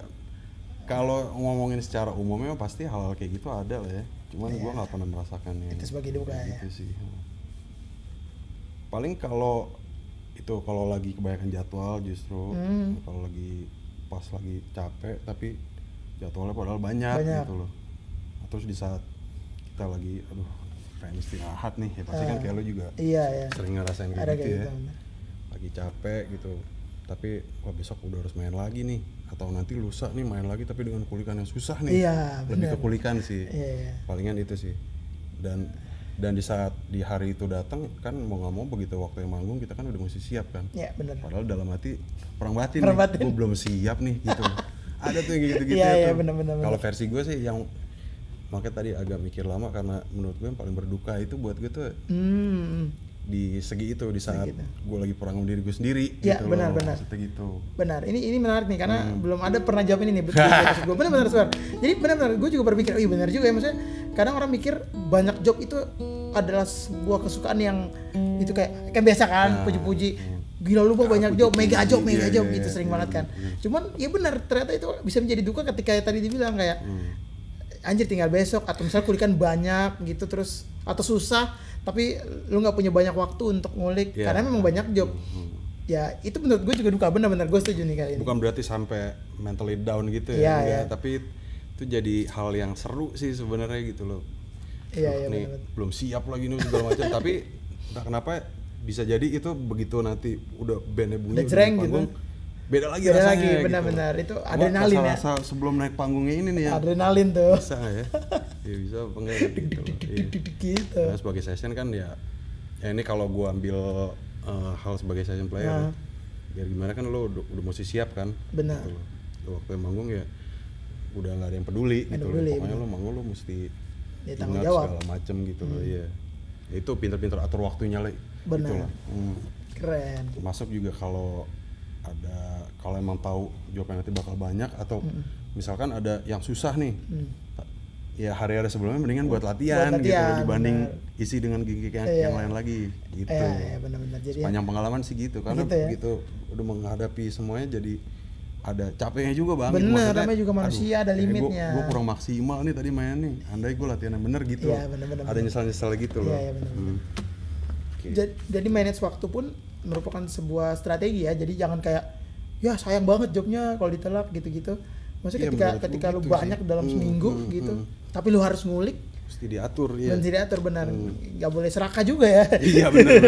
kalau ngomongin secara umumnya pasti hal-hal kayak gitu ada lah ya. Cuman gue nggak pernah merasakannya. Itu sebagai duka ya. Gitu sih. Paling kalau lagi kebanyakan jadwal justru kalau lagi pas lagi capek tapi jadwalnya padahal banyak. Gitu loh. Terus di saat kita lagi pengen istirahat nih ya pasti kan kayak lo juga sering ngerasain kayak gitu ya. Lagi capek gitu. tapi wah besok udah harus main lagi nih, atau nanti lusa nih main lagi tapi dengan kulikan yang susah nih. Iya, lebih ke kulikan sih. Iya. Palingan itu sih. Dan di saat di hari itu datang kan mau nggak mau begitu waktu yang manggung kita kan udah mesti siap kan. Iya benar. Padahal dalam hati perang batin. Gue belum siap nih gitu. Ada tuh yang gitu-gitu ya, tuh. Bener. Kalau versi gue sih yang makanya tadi agak mikir lama karena menurut gue yang paling berduka itu buat gue tuh di segi itu, di saat gue lagi perang sama diri gue sendiri. Ya gitu benar. Gitu. Benar. Ini menarik nih karena belum ada pernah jawab ini nih betul. Gue benar Suar. Jadi benar gue juga berpikir, iya benar juga ya, maksudnya kadang orang mikir banyak job itu adalah sebuah kesukaan yang itu kayak biasa kan, puji-puji. Gila lu banyak job, mega job gitu sering banget kan. Cuman ya benar ternyata itu bisa menjadi duka ketika tadi dibilang kayak anjir tinggal besok, atau misalnya kulikan banyak gitu terus atau susah tapi lu nggak punya banyak waktu untuk ngulik karena memang banyak job. Ya itu menurut gue juga duka, benar-benar gue setuju nih kali ini. Bukan berarti sampai mentally down gitu ya, tapi itu jadi hal yang seru sih sebenarnya gitu loh. Iya nih bener. Belum siap lagi nih segala macam tapi entah kenapa bisa jadi itu begitu nanti udah bandnya bunyi udah jreng gitu beda lagi rasanya benar-benar gitu. Itu adrenalin ya. Rasa sebelum naik panggungnya ini nih ya. Adrenalin tuh. Bisa nggak ya? Ya bisa apa enggak gitu. Nah, sebagai session kan ya ini kalau gua ambil hal sebagai session player ya gimana kan lo udah mesti siap kan. Benar. Gitu. Waktu manggung ya udah nggak ada yang peduli gitu loh. Pokoknya lo manggung lo mesti tanggung jawab segala macem gitu loh. Iya. Itu pintar-pintar atur waktunya lah. Benar. Gitu Keren. Masuk juga kalau emang tahu jawabnya nanti bakal banyak atau misalkan ada yang susah nih, ya hari-hari sebelumnya mendingan buat latihan gitu dibanding isi dengan gigi yang lain lagi gitu. Benar-benar. Jadi sepanjang pengalaman sih gitu karena begitu udah menghadapi semuanya jadi ada capeknya juga bang. Bener, namanya juga manusia ada limitnya. Gue kurang maksimal nih tadi main nih, andai gue latihan yang bener gitu. Ada nyesal-nyesal gitu loh. Iya benar. Jadi manage waktu pun merupakan sebuah strategi ya. Jadi jangan kayak ya sayang banget jobnya kalau ditelak gitu-gitu. Maksudnya ketika lu banyak dalam seminggu gitu, tapi lu harus ngulik. Mesti diatur ya. Mesti diatur benar. Gak boleh serakah juga ya. Iya benar.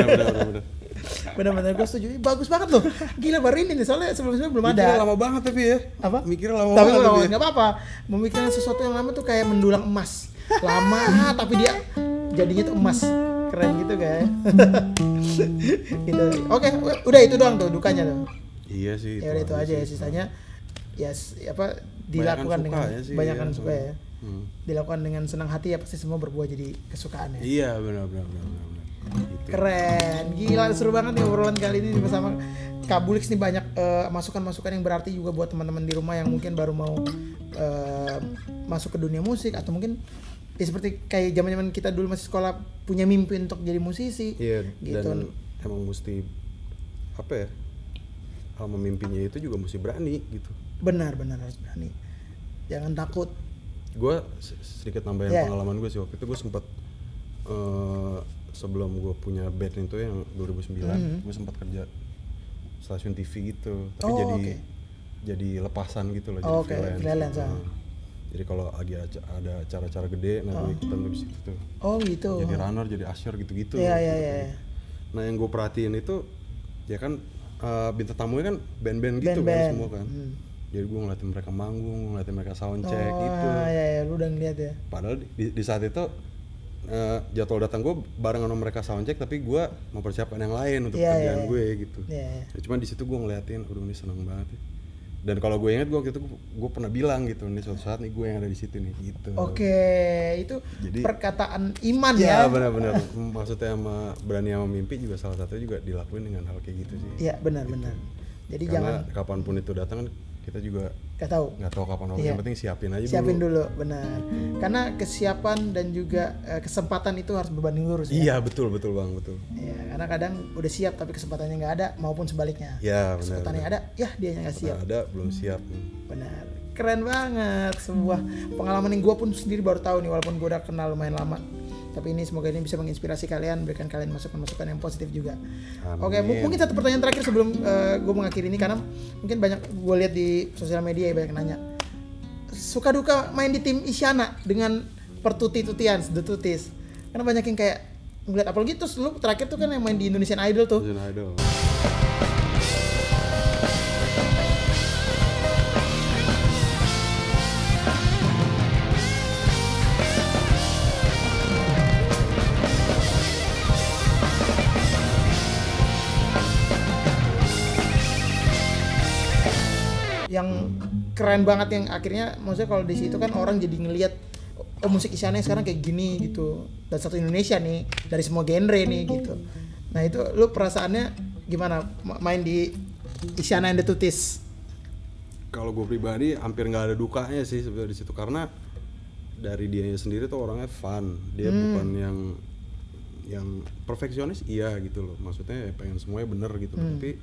Benar-benar gue setuju. Bagus banget loh. Gila baru ini nih soalnya sebelum-sebelumnya belum ada. Mikirnya lama banget tapi ya. Apa? Mikirnya lama tapi banget. Tapi nggak apa-apa. Memikirkan sesuatu yang lama tuh kayak mendulang emas. Lama tapi dia jadinya tuh emas. Keren gitu kayak. Gitu. Oke, udah itu doang tuh dukanya tuh. Iya sih. Ya udah itu aja ya, sisanya ya apa dilakukan dengan banyakkan suka ya. Dilakukan dengan senang hati ya pasti semua berbuah jadi kesukaan ya. Iya benar. Gitu. Keren, gila seru banget nih obrolan kali ini bersama Kak Bulix nih, banyak masukan-masukan yang berarti juga buat teman-teman di rumah yang mungkin baru mau masuk ke dunia musik atau mungkin ya seperti kayak zaman-zaman kita dulu masih sekolah punya mimpi untuk jadi musisi. Iya. Gitu. Dan emang mesti apa ya? Hal memimpinya itu juga mesti berani gitu. Benar harus berani. Jangan takut. Gue sedikit nambahin pengalaman gue sih waktu itu gue sempat sebelum gue punya band itu yang 2009 gue sempat kerja stasiun TV gitu tapi jadi lepasan gitu loh, jadi freelance. Jadi kalau lagi ada acara-acara gede nah gue ikutan di situ tuh. Gitu. Jadi runner, jadi usher gitu-gitu. Iya. Nah yang gue perhatiin itu ya kan bintang tamunya kan band-band gitu kan semua kan. Jadi gue ngeliatin mereka manggung, ngeliatin mereka soundcheck gitu. Iya, lu udah ngeliat ya. Padahal di saat itu jadwal datang gue bareng sama mereka soundcheck, tapi gue mempersiapkan yang lain untuk kerjaan gue gitu. Ya, cuma di situ gue ngeliatin, aduh ini seneng banget ya. Dan kalau gue ingat gue waktu itu gue pernah bilang gitu, nih suatu saat nih gue yang ada di situ nih gitu. Itu jadi, perkataan iman ya. Iya benar. Maksudnya sama berani sama mimpi juga salah satu juga dilakuin dengan hal kayak gitu sih. Iya benar. Jadi karena jangan kapanpun itu datang kan kita juga nggak tahu kapan waktu. Yang penting siapin aja dulu. Siapin dulu, benar. Karena kesiapan dan juga kesempatan itu harus berbanding lurus. Iya betul bang, betul. Iya, karena kadang udah siap tapi kesempatannya nggak ada, maupun sebaliknya. Iya benar. Kesempatannya ada, ya dia nggak siap. Ada belum siap. Benar. Keren banget, sebuah pengalaman yang gue pun sendiri baru tahu nih, walaupun gue udah kenal lumayan lama. Tapi ini semoga ini bisa menginspirasi kalian, berikan kalian masukan-masukan yang positif juga. Oke, mungkin satu pertanyaan terakhir sebelum gue mengakhiri ini, karena mungkin banyak gue lihat di sosial media ya banyak nanya. Suka duka main di tim Isyana dengan pertuti-tutian, sedututis. Karena banyak yang kayak ngeliat apalagi terus lu terakhir tuh kan yang main di Indonesian Idol tuh. Indonesian Idol. yang keren banget yang akhirnya maksudnya kalau di situ kan orang jadi ngelihat musik Isyana sekarang kayak gini gitu, dan satu Indonesia nih dari semua genre nih gitu. Nah itu lu perasaannya gimana main di Isyana and the Tutis? Kalau gue pribadi hampir nggak ada dukanya sih sebenarnya di situ, karena dari dianya sendiri tuh orangnya fun, dia bukan yang perfeksionis iya gitu loh, maksudnya ya pengen semuanya bener gitu, tapi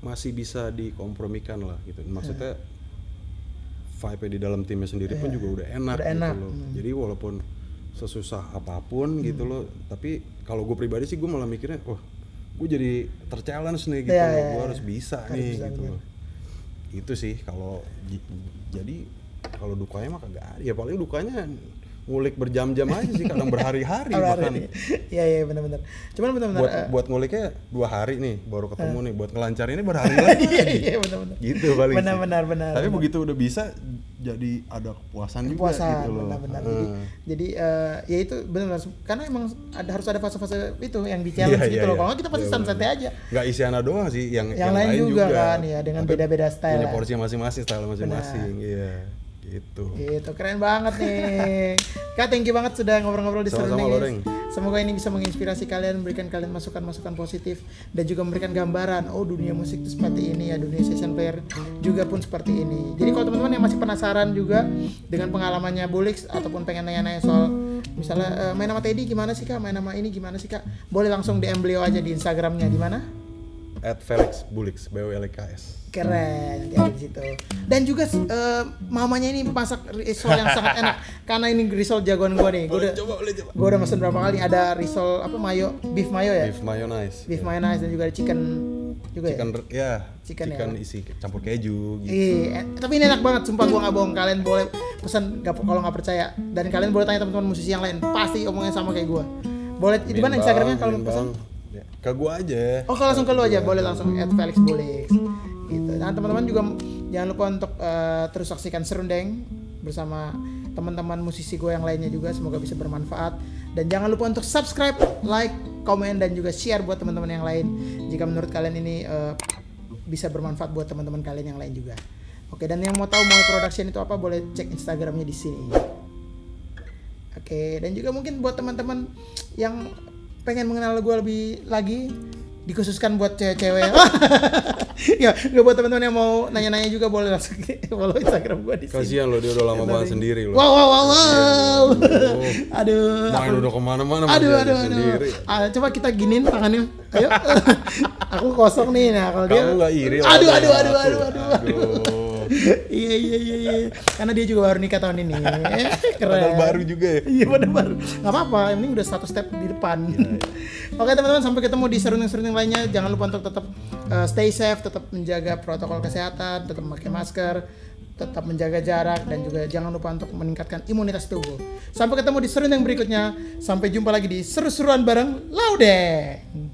masih bisa dikompromikan lah gitu, maksudnya vibe di dalam timnya sendiri pun juga udah enak gitu loh. Jadi walaupun sesusah apapun gitu loh, tapi kalau gue pribadi sih gue malah mikirnya wah gue jadi terchallenge nih gitu loh, gue harus bisa nih gitu loh. Itu sih kalau jadi kalau dukanya mah kagak ada, ya paling dukanya ngulik berjam-jam aja sih, kadang berhari-hari bahkan. Iya benar-benar. Cuman benar-benar buat nguliknya 2 hari nih baru ketemu nih, buat ngelancarinnya berhari lagi. Iya benar-benar. Gitu paling. Benar. Tapi begitu udah bisa jadi ada kepuasan juga gitu loh. Benar. Jadi ya itu benar, karena emang harus ada fase-fase itu yang di challenge gitu loh. Kalau kita pasti santai aja. Enggak Isyana doang sih, yang lain juga kan ya, dengan beda-beda style. Punya porsi masing-masing, style masing-masing. Iya. Gitu keren banget nih Kak, thank you banget sudah ngobrol-ngobrol di Serundeng. Semoga ini bisa menginspirasi kalian, memberikan kalian masukan-masukan positif, dan juga memberikan gambaran dunia musik itu seperti ini ya, dunia session player juga pun seperti ini. Jadi kalau teman-teman yang masih penasaran juga dengan pengalamannya Bulix ataupun pengen nanya-nanya soal misalnya main sama Teddy gimana sih Kak, main sama ini gimana sih Kak, boleh langsung DM beliau aja di Instagramnya, di mana? @felixbulix BULIKS. Keren ya di situ. Dan juga mamanya ini masak risol yang sangat enak, karena ini risol jagoan gue nih. Gue udah mesen berapa kali, ada risol mayo, beef mayo ya? Beef mayonnaise dan juga ada chicken juga chicken isi campur keju gitu. Iya, tapi ini enak banget, sumpah gue nggak bohong. Kalian boleh pesan kalau nggak percaya, dan kalian boleh tanya teman-teman musisi yang lain, pasti omongnya sama kayak gue. Boleh di mana Instagramnya kalau mau pesan? Ke gue aja. Kalau langsung ke lu aja, boleh langsung @felixbulix. Gitu. Nah teman-teman juga jangan lupa untuk terus saksikan Serundeng bersama teman-teman musisi gue yang lainnya juga, semoga bisa bermanfaat. Dan jangan lupa untuk subscribe, like, komen, dan juga share buat teman-teman yang lain jika menurut kalian ini bisa bermanfaat buat teman-teman kalian yang lain juga. Oke, dan yang mau tahu Moe Production itu apa, boleh cek Instagramnya di sini. Oke, dan juga mungkin buat teman-teman yang pengen mengenal gue lebih lagi, dikhususkan buat cewek-cewek. Ya, nggak buat teman-teman yang mau nanya-nanya juga boleh langsung follow Instagram gue di sini. Kasihan lo, dia udah lama banget sendiri lo. Wow. Aduh. Main udah kemana-mana aduh. sendiri. Coba kita giniin tangannya. Ayo. Aku kosong nih. Nah kalau dia. Kamu nggak iri. Aduh. Iya. Karena dia juga baru nikah tahun ini. Keren. Padahal baru juga ya. Iya padahal baru. Gak apa-apa, yang penting udah 1 step di depan. Oke teman-teman, sampai ketemu di serunding-serunding lainnya. Jangan lupa untuk tetap stay safe, tetap menjaga protokol kesehatan, tetap memakai masker, tetap menjaga jarak, dan juga jangan lupa untuk meningkatkan imunitas tubuh. Sampai ketemu di serunding berikutnya. Sampai jumpa lagi di seru-seruan bareng Laudeng.